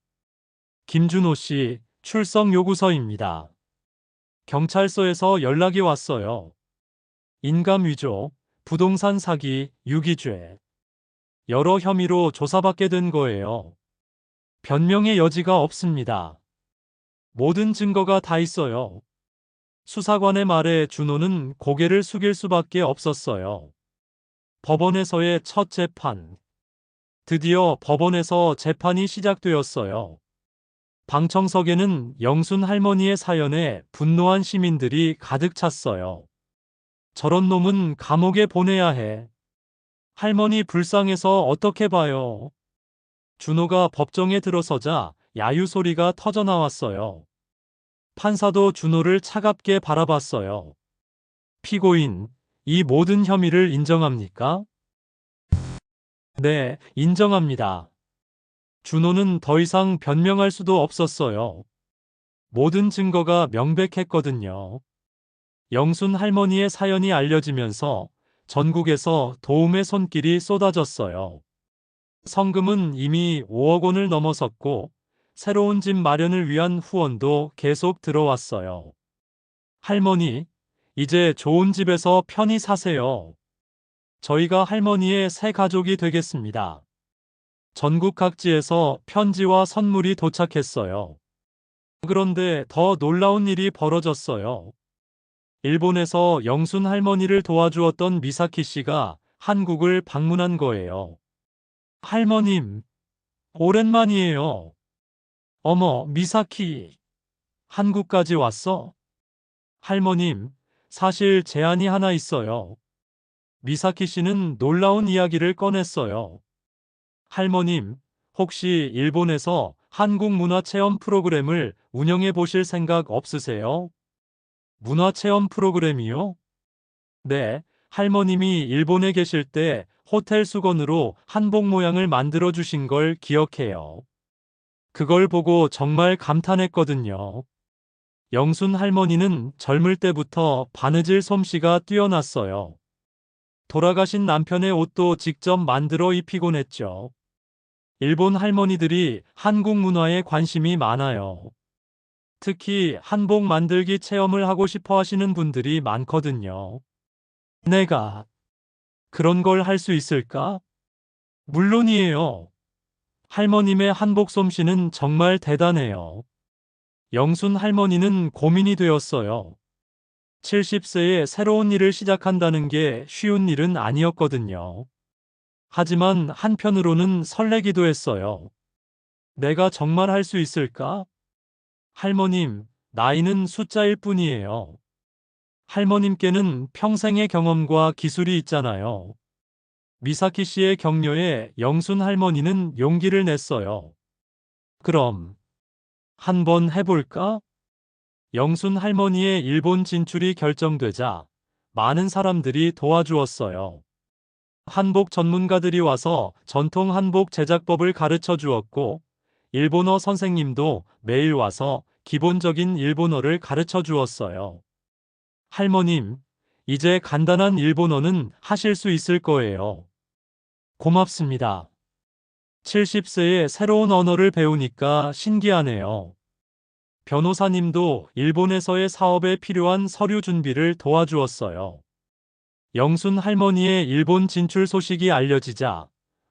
Speaker 1: 김준호 씨 출석 요구서입니다. 경찰서에서 연락이 왔어요. 인감 위조, 부동산 사기, 유기죄. 여러 혐의로 조사받게 된 거예요. 변명의 여지가 없습니다. 모든 증거가 다 있어요. 수사관의 말에 준호는 고개를 숙일 수밖에 없었어요. 법원에서의 첫 재판. 드디어 법원에서 재판이 시작되었어요. 방청석에는 영순 할머니의 사연에 분노한 시민들이 가득 찼어요. 저런 놈은 감옥에 보내야 해. 할머니 불쌍해서 어떻게 봐요. 준호가 법정에 들어서자 야유 소리가 터져나왔어요. 판사도 준호를 차갑게 바라봤어요. 피고인, 이 모든 혐의를 인정합니까? 네, 인정합니다. 준호는 더 이상 변명할 수도 없었어요. 모든 증거가 명백했거든요. 영순 할머니의 사연이 알려지면서 전국에서 도움의 손길이 쏟아졌어요. 성금은 이미 5억 원을 넘어섰고 새로운 집 마련을 위한 후원도 계속 들어왔어요. 할머니, 이제 좋은 집에서 편히 사세요. 저희가 할머니의 새 가족이 되겠습니다. 전국 각지에서 편지와 선물이 도착했어요. 그런데 더 놀라운 일이 벌어졌어요. 일본에서 영순 할머니를 도와주었던 미사키 씨가 한국을 방문한 거예요. 할머님, 오랜만이에요. 어머, 미사키, 한국까지 왔어? 할머님, 사실 제안이 하나 있어요. 미사키 씨는 놀라운 이야기를 꺼냈어요. 할머님, 혹시 일본에서 한국 문화체험 프로그램을 운영해 보실 생각 없으세요? 문화체험 프로그램이요? 네, 할머님이 일본에 계실 때 호텔 수건으로 한복 모양을 만들어 주신 걸 기억해요. 그걸 보고 정말 감탄했거든요. 영순 할머니는 젊을 때부터 바느질 솜씨가 뛰어났어요. 돌아가신 남편의 옷도 직접 만들어 입히곤 했죠. 일본 할머니들이 한국 문화에 관심이 많아요. 특히 한복 만들기 체험을 하고 싶어 하시는 분들이 많거든요. 내가 그런 걸 할 수 있을까? 물론이에요. 할머님의 한복 솜씨는 정말 대단해요. 영순 할머니는 고민이 되었어요. 70세에 새로운 일을 시작한다는 게 쉬운 일은 아니었거든요. 하지만 한편으로는 설레기도 했어요. 내가 정말 할 수 있을까? 할머님, 나이는 숫자일 뿐이에요. 할머님께는 평생의 경험과 기술이 있잖아요. 미사키 씨의 격려에 영순 할머니는 용기를 냈어요. 그럼 한번 해볼까? 영순 할머니의 일본 진출이 결정되자 많은 사람들이 도와주었어요. 한복 전문가들이 와서 전통 한복 제작법을 가르쳐 주었고, 일본어 선생님도 매일 와서 기본적인 일본어를 가르쳐 주었어요. 할머님, 이제 간단한 일본어는 하실 수 있을 거예요. 고맙습니다. 70세에 새로운 언어를 배우니까 신기하네요. 변호사님도 일본에서의 사업에 필요한 서류 준비를 도와주었어요. 영순 할머니의 일본 진출 소식이 알려지자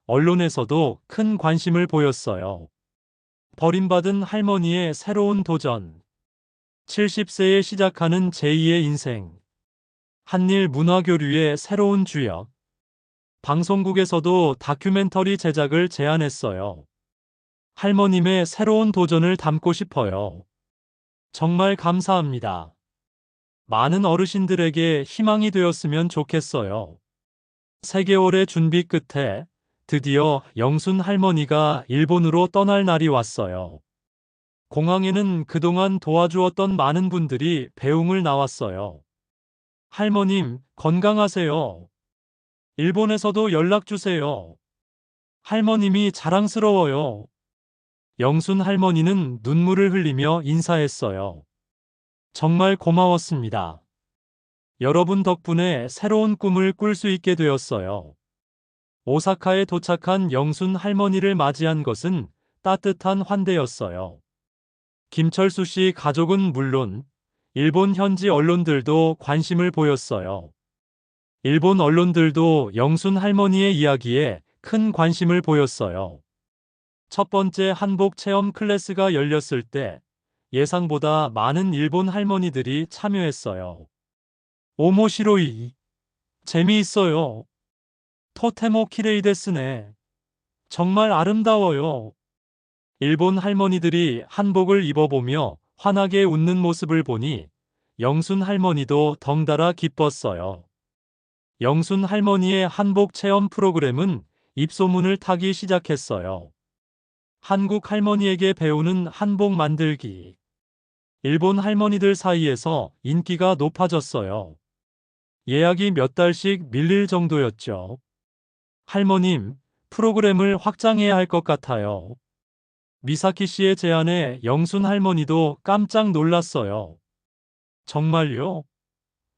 Speaker 1: 언론에서도 큰 관심을 보였어요. 버림받은 할머니의 새로운 도전. 70세에 시작하는 제2의 인생. 한일 문화교류의 새로운 주역. 방송국에서도 다큐멘터리 제작을 제안했어요. 할머님의 새로운 도전을 담고 싶어요. 정말 감사합니다. 많은 어르신들에게 희망이 되었으면 좋겠어요. 3개월의 준비 끝에 드디어 영순 할머니가 일본으로 떠날 날이 왔어요. 공항에는 그동안 도와주었던 많은 분들이 배웅을 나왔어요. 할머님, 건강하세요. 일본에서도 연락 주세요. 할머님이 자랑스러워요. 영순 할머니는 눈물을 흘리며 인사했어요. 정말 고마웠습니다. 여러분 덕분에 새로운 꿈을 꿀 수 있게 되었어요. 오사카에 도착한 영순 할머니를 맞이한 것은 따뜻한 환대였어요. 김철수 씨 가족은 물론 일본 현지 언론들도 관심을 보였어요. 일본 언론들도 영순 할머니의 이야기에 큰 관심을 보였어요. 첫 번째 한복 체험 클래스가 열렸을 때 예상보다 많은 일본 할머니들이 참여했어요. 오모시로이. 재미있어요. 토테모 키레이 데스네. 정말 아름다워요. 일본 할머니들이 한복을 입어보며 환하게 웃는 모습을 보니 영순 할머니도 덩달아 기뻤어요. 영순 할머니의 한복 체험 프로그램은 입소문을 타기 시작했어요. 한국 할머니에게 배우는 한복 만들기. 일본 할머니들 사이에서 인기가 높아졌어요. 예약이 몇 달씩 밀릴 정도였죠. 할머님, 프로그램을 확장해야 할 것 같아요. 미사키 씨의 제안에 영순 할머니도 깜짝 놀랐어요. 정말요?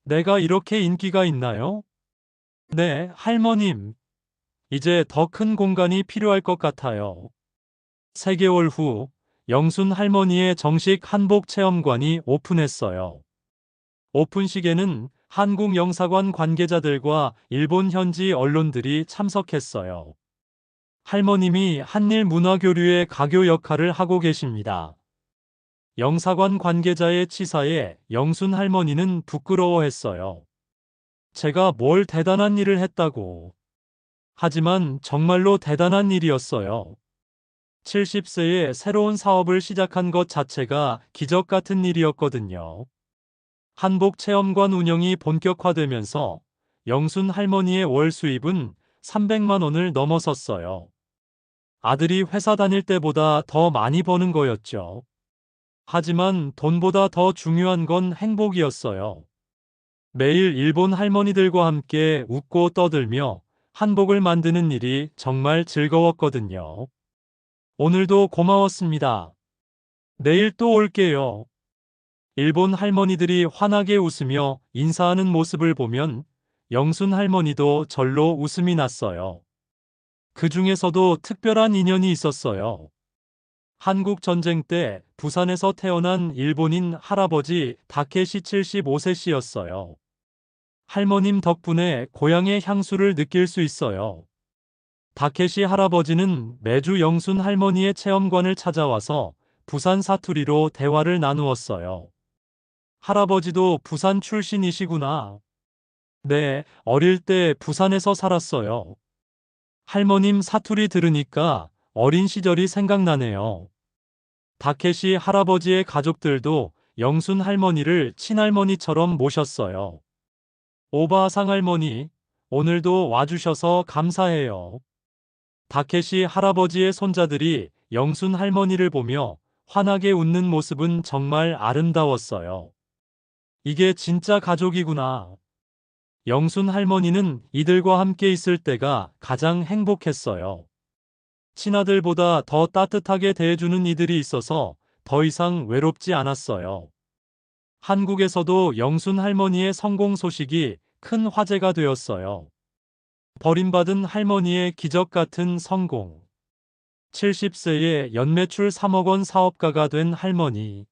Speaker 1: 내가 이렇게 인기가 있나요? 네, 할머님. 이제 더 큰 공간이 필요할 것 같아요. 3개월 후, 영순 할머니의 정식 한복 체험관이 오픈했어요. 오픈식에는 한국 영사관 관계자들과 일본 현지 언론들이 참석했어요. 할머님이 한일 문화교류의 가교 역할을 하고 계십니다. 영사관 관계자의 치사에 영순 할머니는 부끄러워했어요. 제가 뭘 대단한 일을 했다고. 하지만 정말로 대단한 일이었어요. 70세에 새로운 사업을 시작한 것 자체가 기적 같은 일이었거든요. 한복 체험관 운영이 본격화되면서 영순 할머니의 월 수입은 300만 원을 넘어섰어요. 아들이 회사 다닐 때보다 더 많이 버는 거였죠. 하지만 돈보다 더 중요한 건 행복이었어요. 매일 일본 할머니들과 함께 웃고 떠들며 한복을 만드는 일이 정말 즐거웠거든요. 오늘도 고마웠습니다. 내일 또 올게요. 일본 할머니들이 환하게 웃으며 인사하는 모습을 보면 영순 할머니도 절로 웃음이 났어요. 그 중에서도 특별한 인연이 있었어요. 한국 전쟁 때 부산에서 태어난 일본인 할아버지 다케시 75세 씨였어요. 할머님 덕분에 고향의 향수를 느낄 수 있어요. 다케시 할아버지는 매주 영순 할머니의 체험관을 찾아와서 부산 사투리로 대화를 나누었어요. 할아버지도 부산 출신이시구나. 네, 어릴 때 부산에서 살았어요. 할머님 사투리 들으니까 어린 시절이 생각나네요. 다케시 할아버지의 가족들도 영순 할머니를 친할머니처럼 모셨어요. 오바상 할머니, 오늘도 와주셔서 감사해요. 다케시 할아버지의 손자들이 영순 할머니를 보며 환하게 웃는 모습은 정말 아름다웠어요. 이게 진짜 가족이구나. 영순 할머니는 이들과 함께 있을 때가 가장 행복했어요. 친아들보다 더 따뜻하게 대해주는 이들이 있어서 더 이상 외롭지 않았어요. 한국에서도 영순 할머니의 성공 소식이 큰 화제가 되었어요. 버림받은 할머니의 기적 같은 성공. 70세에 연매출 3억 원 사업가가 된 할머니.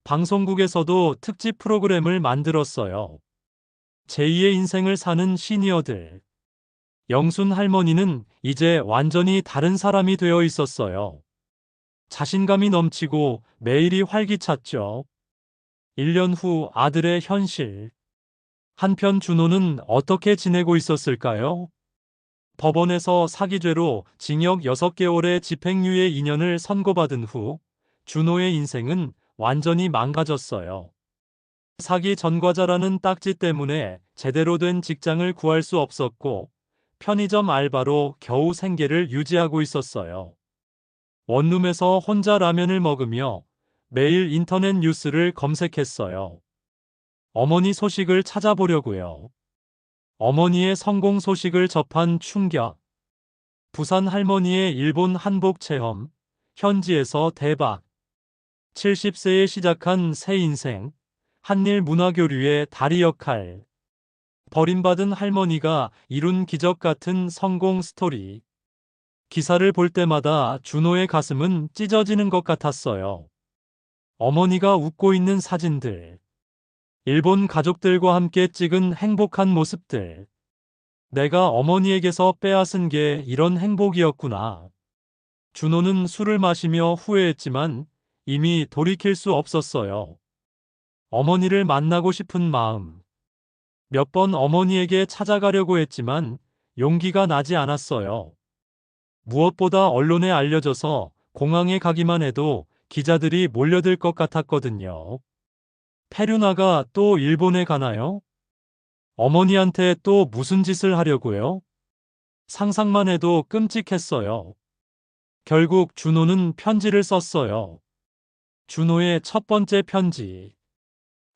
Speaker 1: 방송국에서도 특집 프로그램을 만들었어요. 제2의 인생을 사는 시니어들. 영순 할머니는 이제 완전히 다른 사람이 되어 있었어요. 자신감이 넘치고 매일이 활기찼죠. 1년 후 아들의 현실. 한편 준호는 어떻게 지내고 있었을까요? 법원에서 사기죄로 징역 6개월의 집행유예 2년을 선고받은 후 준호의 인생은 완전히 망가졌어요. 사기 전과자라는 딱지 때문에 제대로 된 직장을 구할 수 없었고 편의점 알바로 겨우 생계를 유지하고 있었어요. 원룸에서 혼자 라면을 먹으며 매일 인터넷 뉴스를 검색했어요. 어머니 소식을 찾아보려고요. 어머니의 성공 소식을 접한 충격. 부산 할머니의 일본 한복 체험. 현지에서 대박. 70세에 시작한 새 인생. 한일 문화교류의 다리 역할. 버림받은 할머니가 이룬 기적 같은 성공 스토리. 기사를 볼 때마다 준호의 가슴은 찢어지는 것 같았어요. 어머니가 웃고 있는 사진들. 일본 가족들과 함께 찍은 행복한 모습들. 내가 어머니에게서 빼앗은 게 이런 행복이었구나. 준호는 술을 마시며 후회했지만 이미 돌이킬 수 없었어요. 어머니를 만나고 싶은 마음. 몇 번 어머니에게 찾아가려고 했지만 용기가 나지 않았어요. 무엇보다 언론에 알려져서 공항에 가기만 해도 기자들이 몰려들 것 같았거든요. 페류나가 또 일본에 가나요? 어머니한테 또 무슨 짓을 하려고요? 상상만 해도 끔찍했어요. 결국 준호는 편지를 썼어요. 준호의 첫 번째 편지.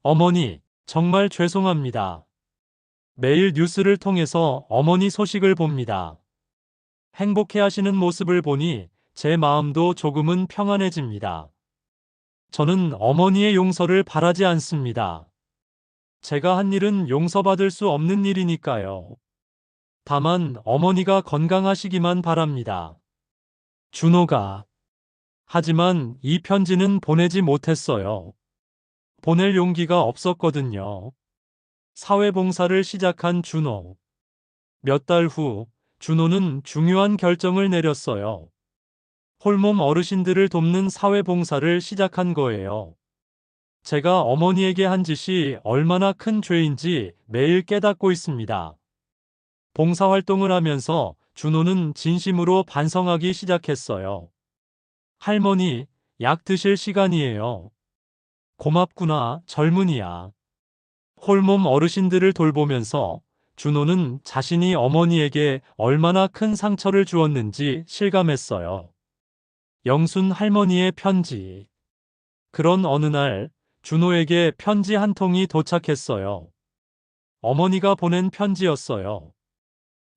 Speaker 1: 어머니, 정말 죄송합니다. 매일 뉴스를 통해서 어머니 소식을 봅니다. 행복해 하시는 모습을 보니 제 마음도 조금은 평안해집니다. 저는 어머니의 용서를 바라지 않습니다. 제가 한 일은 용서받을 수 없는 일이니까요. 다만 어머니가 건강하시기만 바랍니다. 준호가. 하지만 이 편지는 보내지 못했어요. 보낼 용기가 없었거든요. 사회봉사를 시작한 준호. 몇 달 후, 준호는 중요한 결정을 내렸어요. 홀몸 어르신들을 돕는 사회봉사를 시작한 거예요. 제가 어머니에게 한 짓이 얼마나 큰 죄인지 매일 깨닫고 있습니다. 봉사활동을 하면서 준호는 진심으로 반성하기 시작했어요. 할머니, 약 드실 시간이에요. 고맙구나, 젊은이야. 홀몸 어르신들을 돌보면서 준호는 자신이 어머니에게 얼마나 큰 상처를 주었는지 실감했어요. 영순 할머니의 편지. 그런 어느 날, 준호에게 편지 한 통이 도착했어요. 어머니가 보낸 편지였어요.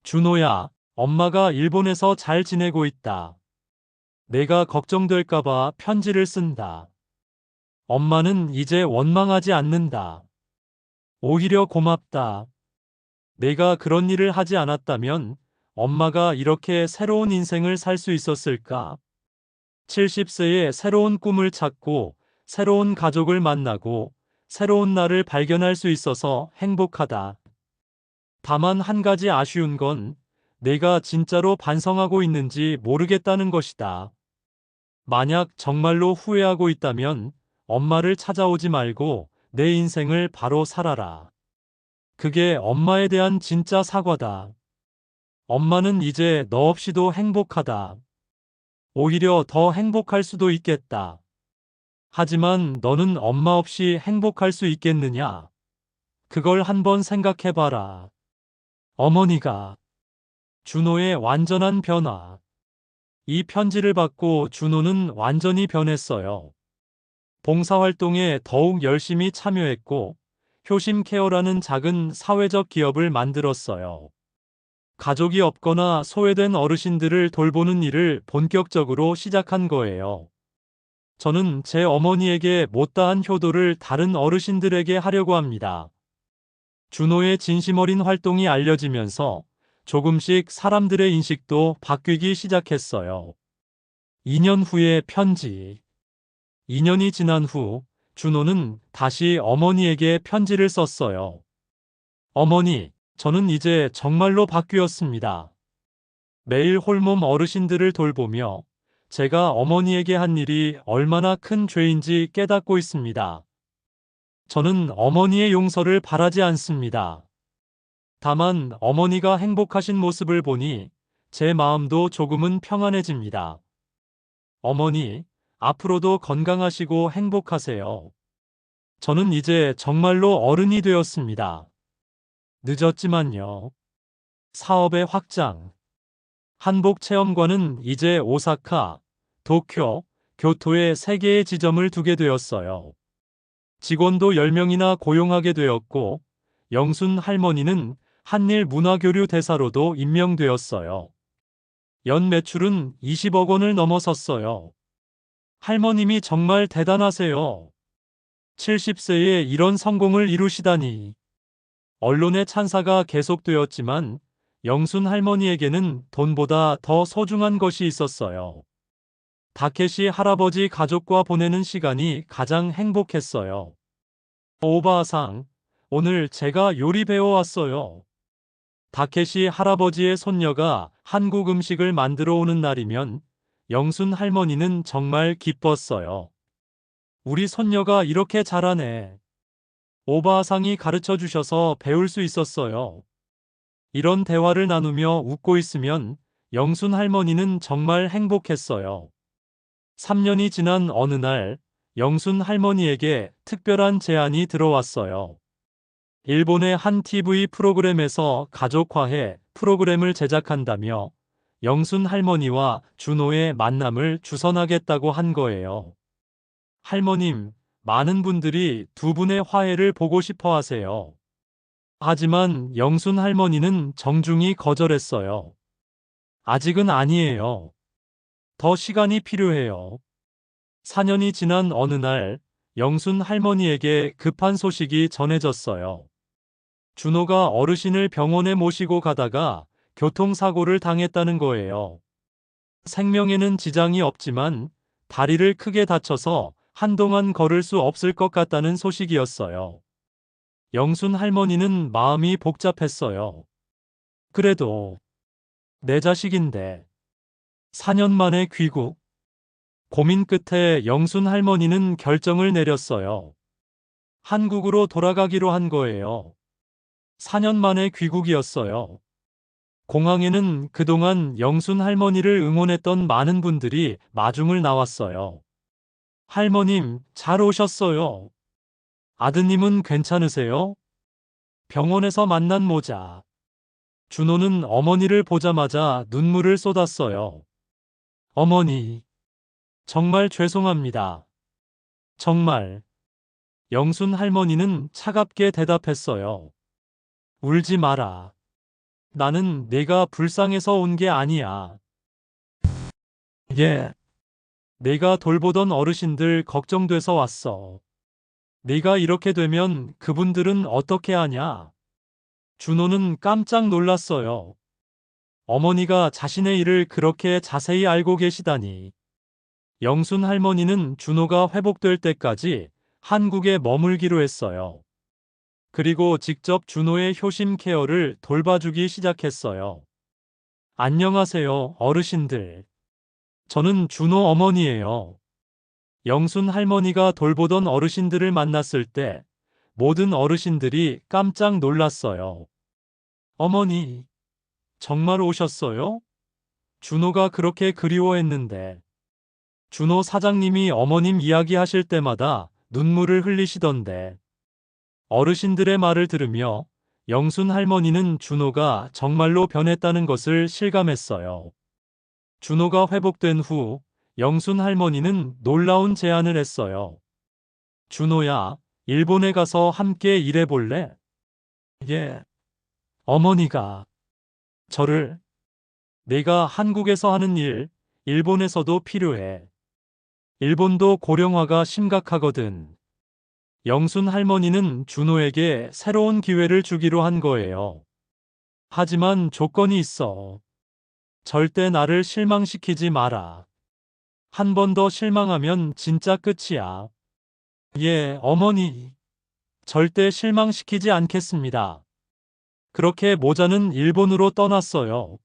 Speaker 1: 준호야, 엄마가 일본에서 잘 지내고 있다. 내가 걱정될까봐 편지를 쓴다. 엄마는 이제 원망하지 않는다. 오히려 고맙다. 내가 그런 일을 하지 않았다면 엄마가 이렇게 새로운 인생을 살 수 있었을까? 70세에 새로운 꿈을 찾고 새로운 가족을 만나고 새로운 나를 발견할 수 있어서 행복하다. 다만 한 가지 아쉬운 건 내가 진짜로 반성하고 있는지 모르겠다는 것이다. 만약 정말로 후회하고 있다면 엄마를 찾아오지 말고 내 인생을 바로 살아라. 그게 엄마에 대한 진짜 사과다. 엄마는 이제 너 없이도 행복하다. 오히려 더 행복할 수도 있겠다. 하지만 너는 엄마 없이 행복할 수 있겠느냐? 그걸 한번 생각해봐라. 어머니가. 준호의 완전한 변화. 이 편지를 받고 준호는 완전히 변했어요. 봉사활동에 더욱 열심히 참여했고, 효심 케어라는 작은 사회적 기업을 만들었어요. 가족이 없거나 소외된 어르신들을 돌보는 일을 본격적으로 시작한 거예요. 저는 제 어머니에게 못다한 효도를 다른 어르신들에게 하려고 합니다. 준호의 진심 어린 활동이 알려지면서 조금씩 사람들의 인식도 바뀌기 시작했어요. 2년 후의 편지. 2년이 지난 후 준호는 다시 어머니에게 편지를 썼어요. 어머니, 저는 이제 정말로 바뀌었습니다. 매일 홀몸 어르신들을 돌보며 제가 어머니에게 한 일이 얼마나 큰 죄인지 깨닫고 있습니다. 저는 어머니의 용서를 바라지 않습니다. 다만 어머니가 행복하신 모습을 보니 제 마음도 조금은 평안해집니다. 어머니, 앞으로도 건강하시고 행복하세요. 저는 이제 정말로 어른이 되었습니다. 늦었지만요. 사업의 확장. 한복 체험관은 이제 오사카, 도쿄, 교토에 3개의 지점을 두게 되었어요. 직원도 10명이나 고용하게 되었고, 영순 할머니는 한일 문화교류 대사로도 임명되었어요. 연 매출은 20억 원을 넘어섰어요. 할머님이 정말 대단하세요. 70세에 이런 성공을 이루시다니. 언론의 찬사가 계속되었지만 영순 할머니에게는 돈보다 더 소중한 것이 있었어요. 다케시 할아버지 가족과 보내는 시간이 가장 행복했어요. 오바상, 오늘 제가 요리 배워왔어요. 다케시 할아버지의 손녀가 한국 음식을 만들어 오는 날이면 영순 할머니는 정말 기뻤어요. 우리 손녀가 이렇게 잘하네. 오바상이 가르쳐 주셔서 배울 수 있었어요. 이런 대화를 나누며 웃고 있으면 영순 할머니는 정말 행복했어요. 3년이 지난 어느 날, 영순 할머니에게 특별한 제안이 들어왔어요. 일본의 한 TV 프로그램에서 가족화해 프로그램을 제작한다며 영순 할머니와 준호의 만남을 주선하겠다고 한 거예요. 할머님, 많은 분들이 두 분의 화해를 보고 싶어 하세요. 하지만 영순 할머니는 정중히 거절했어요. 아직은 아니에요. 더 시간이 필요해요. 4년이 지난 어느 날 영순 할머니에게 급한 소식이 전해졌어요. 준호가 어르신을 병원에 모시고 가다가 교통사고를 당했다는 거예요. 생명에는 지장이 없지만 다리를 크게 다쳐서 한동안 걸을 수 없을 것 같다는 소식이었어요. 영순 할머니는 마음이 복잡했어요. 그래도 내 자식인데 4년 만에 귀국. 고민 끝에 영순 할머니는 결정을 내렸어요. 한국으로 돌아가기로 한 거예요. 4년 만에 귀국이었어요. 공항에는 그동안 영순 할머니를 응원했던 많은 분들이 마중을 나왔어요. 할머님, 잘 오셨어요. 아드님은 괜찮으세요? 병원에서 만난 모자. 준호는 어머니를 보자마자 눈물을 쏟았어요. 어머니, 정말 죄송합니다. 정말. 영순 할머니는 차갑게 대답했어요. 울지 마라. 나는 내가 불쌍해서 온 게 아니야. 예. 내가 돌보던 어르신들 걱정돼서 왔어. 네가 이렇게 되면 그분들은 어떻게 하냐? 준호는 깜짝 놀랐어요. 어머니가 자신의 일을 그렇게 자세히 알고 계시다니. 영순 할머니는 준호가 회복될 때까지 한국에 머물기로 했어요. 그리고 직접 준호의 효심 케어를 돌봐주기 시작했어요. 안녕하세요, 어르신들. 저는 준호 어머니예요. 영순 할머니가 돌보던 어르신들을 만났을 때 모든 어르신들이 깜짝 놀랐어요. 어머니, 정말 오셨어요? 준호가 그렇게 그리워했는데. 준호 사장님이 어머님 이야기하실 때마다 눈물을 흘리시던데. 어르신들의 말을 들으며 영순 할머니는 준호가 정말로 변했다는 것을 실감했어요. 준호가 회복된 후 영순 할머니는 놀라운 제안을 했어요. 준호야, 일본에 가서 함께 일해볼래? 예. 어머니가 저를 내가 한국에서 하는 일, 일본에서도 필요해. 일본도 고령화가 심각하거든. 영순 할머니는 준호에게 새로운 기회를 주기로 한 거예요. 하지만 조건이 있어. 절대 나를 실망시키지 마라. 한 번 더 실망하면 진짜 끝이야. 예, 어머니. 절대 실망시키지 않겠습니다. 그렇게 모자는 일본으로 떠났어요.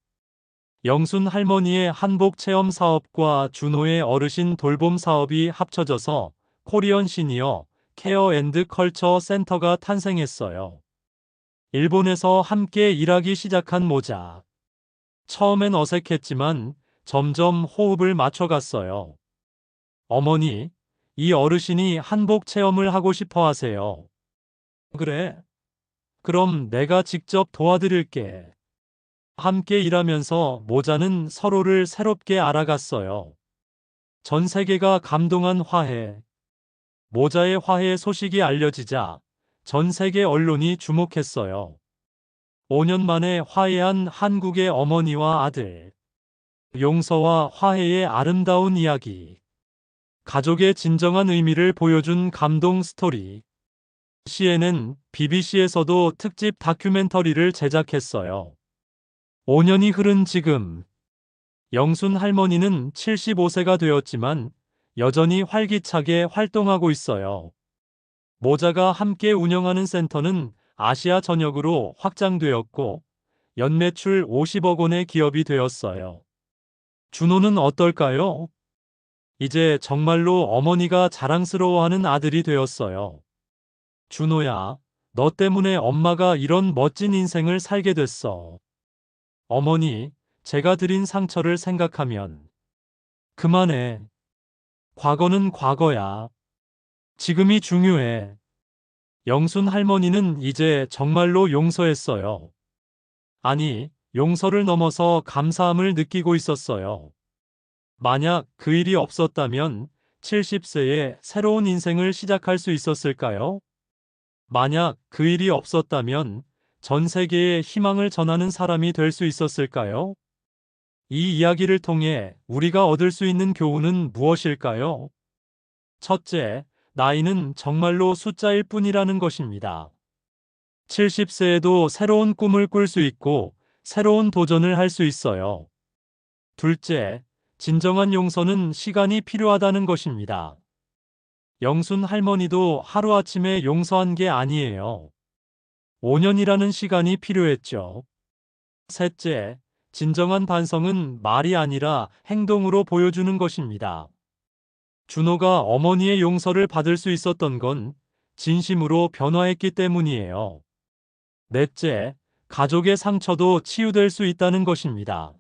Speaker 1: 영순 할머니의 한복 체험 사업과 준호의 어르신 돌봄 사업이 합쳐져서 코리언 시니어 케어 앤드 컬처 센터가 탄생했어요. 일본에서 함께 일하기 시작한 모자. 처음엔 어색했지만 점점 호흡을 맞춰갔어요. 어머니, 이 어르신이 한복 체험을 하고 싶어 하세요. 그래? 그럼 내가 직접 도와드릴게. 함께 일하면서 모자는 서로를 새롭게 알아갔어요. 전 세계가 감동한 화해. 모자의 화해 소식이 알려지자 전 세계 언론이 주목했어요. 5년 만에 화해한 한국의 어머니와 아들. 용서와 화해의 아름다운 이야기. 가족의 진정한 의미를 보여준 감동 스토리. CNN, BBC에서도 특집 다큐멘터리를 제작했어요. 5년이 흐른 지금, 영순 할머니는 75세가 되었지만 여전히 활기차게 활동하고 있어요. 모자가 함께 운영하는 센터는 아시아 전역으로 확장되었고 연매출 50억 원의 기업이 되었어요. 준호는 어떨까요? 이제 정말로 어머니가 자랑스러워하는 아들이 되었어요. 준호야, 너 때문에 엄마가 이런 멋진 인생을 살게 됐어. 어머니, 제가 드린 상처를 생각하면 그만해. 과거는 과거야. 지금이 중요해. 영순 할머니는 이제 정말로 용서했어요. 아니, 용서를 넘어서 감사함을 느끼고 있었어요. 만약 그 일이 없었다면 70세에 새로운 인생을 시작할 수 있었을까요? 만약 그 일이 없었다면 전 세계에 희망을 전하는 사람이 될 수 있었을까요? 이 이야기를 통해 우리가 얻을 수 있는 교훈은 무엇일까요? 첫째, 나이는 정말로 숫자일 뿐이라는 것입니다. 70세에도 새로운 꿈을 꿀 수 있고 새로운 도전을 할 수 있어요. 둘째, 진정한 용서는 시간이 필요하다는 것입니다. 영순 할머니도 하루아침에 용서한 게 아니에요. 5년이라는 시간이 필요했죠. 셋째, 진정한 반성은 말이 아니라 행동으로 보여주는 것입니다. 준호가 어머니의 용서를 받을 수 있었던 건 진심으로 변화했기 때문이에요. 넷째, 가족의 상처도 치유될 수 있다는 것입니다.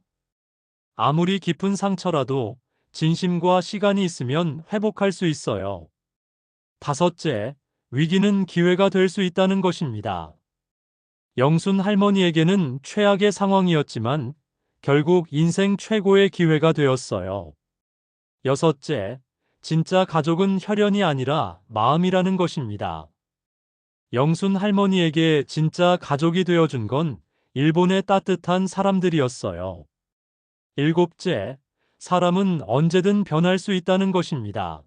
Speaker 1: 아무리 깊은 상처라도 진심과 시간이 있으면 회복할 수 있어요. 다섯째, 위기는 기회가 될 수 있다는 것입니다. 영순 할머니에게는 최악의 상황이었지만 결국 인생 최고의 기회가 되었어요. 여섯째, 진짜 가족은 혈연이 아니라 마음이라는 것입니다. 영순 할머니에게 진짜 가족이 되어준 건 일본의 따뜻한 사람들이었어요. 일곱째, 사람은 언제든 변할 수 있다는 것입니다.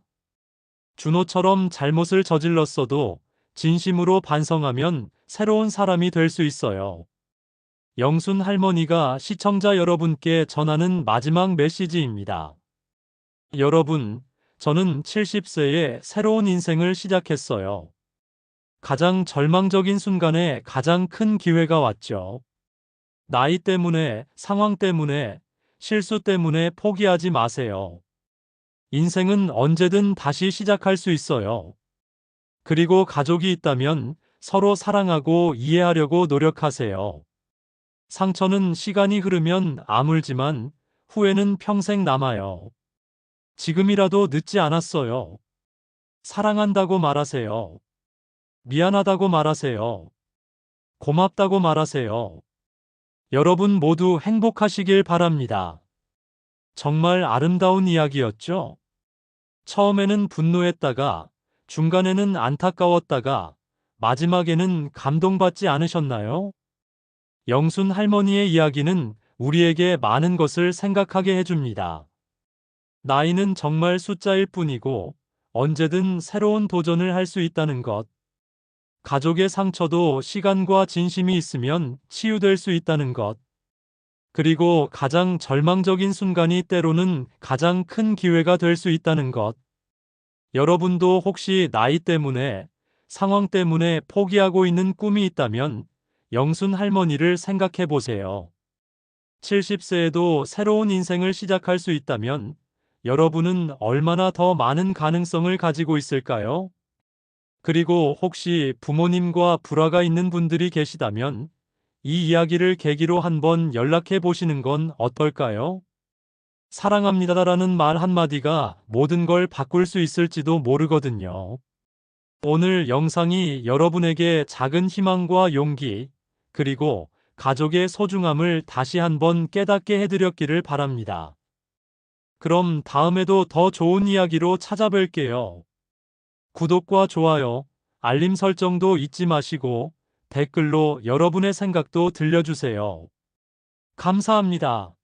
Speaker 1: 준호처럼 잘못을 저질렀어도 진심으로 반성하면 새로운 사람이 될 수 있어요. 영순 할머니가 시청자 여러분께 전하는 마지막 메시지입니다. 여러분, 저는 70세에 새로운 인생을 시작했어요. 가장 절망적인 순간에 가장 큰 기회가 왔죠. 나이 때문에, 상황 때문에, 실수 때문에 포기하지 마세요. 인생은 언제든 다시 시작할 수 있어요. 그리고 가족이 있다면 서로 사랑하고 이해하려고 노력하세요. 상처는 시간이 흐르면 아물지만 후회는 평생 남아요. 지금이라도 늦지 않았어요. 사랑한다고 말하세요. 미안하다고 말하세요. 고맙다고 말하세요. 여러분 모두 행복하시길 바랍니다. 정말 아름다운 이야기였죠? 처음에는 분노했다가, 중간에는 안타까웠다가, 마지막에는 감동받지 않으셨나요? 영순 할머니의 이야기는 우리에게 많은 것을 생각하게 해줍니다. 나이는 정말 숫자일 뿐이고, 언제든 새로운 도전을 할 수 있다는 것. 가족의 상처도 시간과 진심이 있으면 치유될 수 있다는 것. 그리고 가장 절망적인 순간이 때로는 가장 큰 기회가 될 수 있다는 것. 여러분도 혹시 나이 때문에, 상황 때문에 포기하고 있는 꿈이 있다면 영순 할머니를 생각해 보세요. 70세에도 새로운 인생을 시작할 수 있다면 여러분은 얼마나 더 많은 가능성을 가지고 있을까요? 그리고 혹시 부모님과 불화가 있는 분들이 계시다면 이 이야기를 계기로 한번 연락해 보시는 건 어떨까요? 사랑합니다라는 말 한마디가 모든 걸 바꿀 수 있을지도 모르거든요. 오늘 영상이 여러분에게 작은 희망과 용기, 그리고 가족의 소중함을 다시 한번 깨닫게 해드렸기를 바랍니다. 그럼 다음에도 더 좋은 이야기로 찾아뵐게요. 구독과 좋아요, 알림 설정도 잊지 마시고 댓글로 여러분의 생각도 들려주세요. 감사합니다.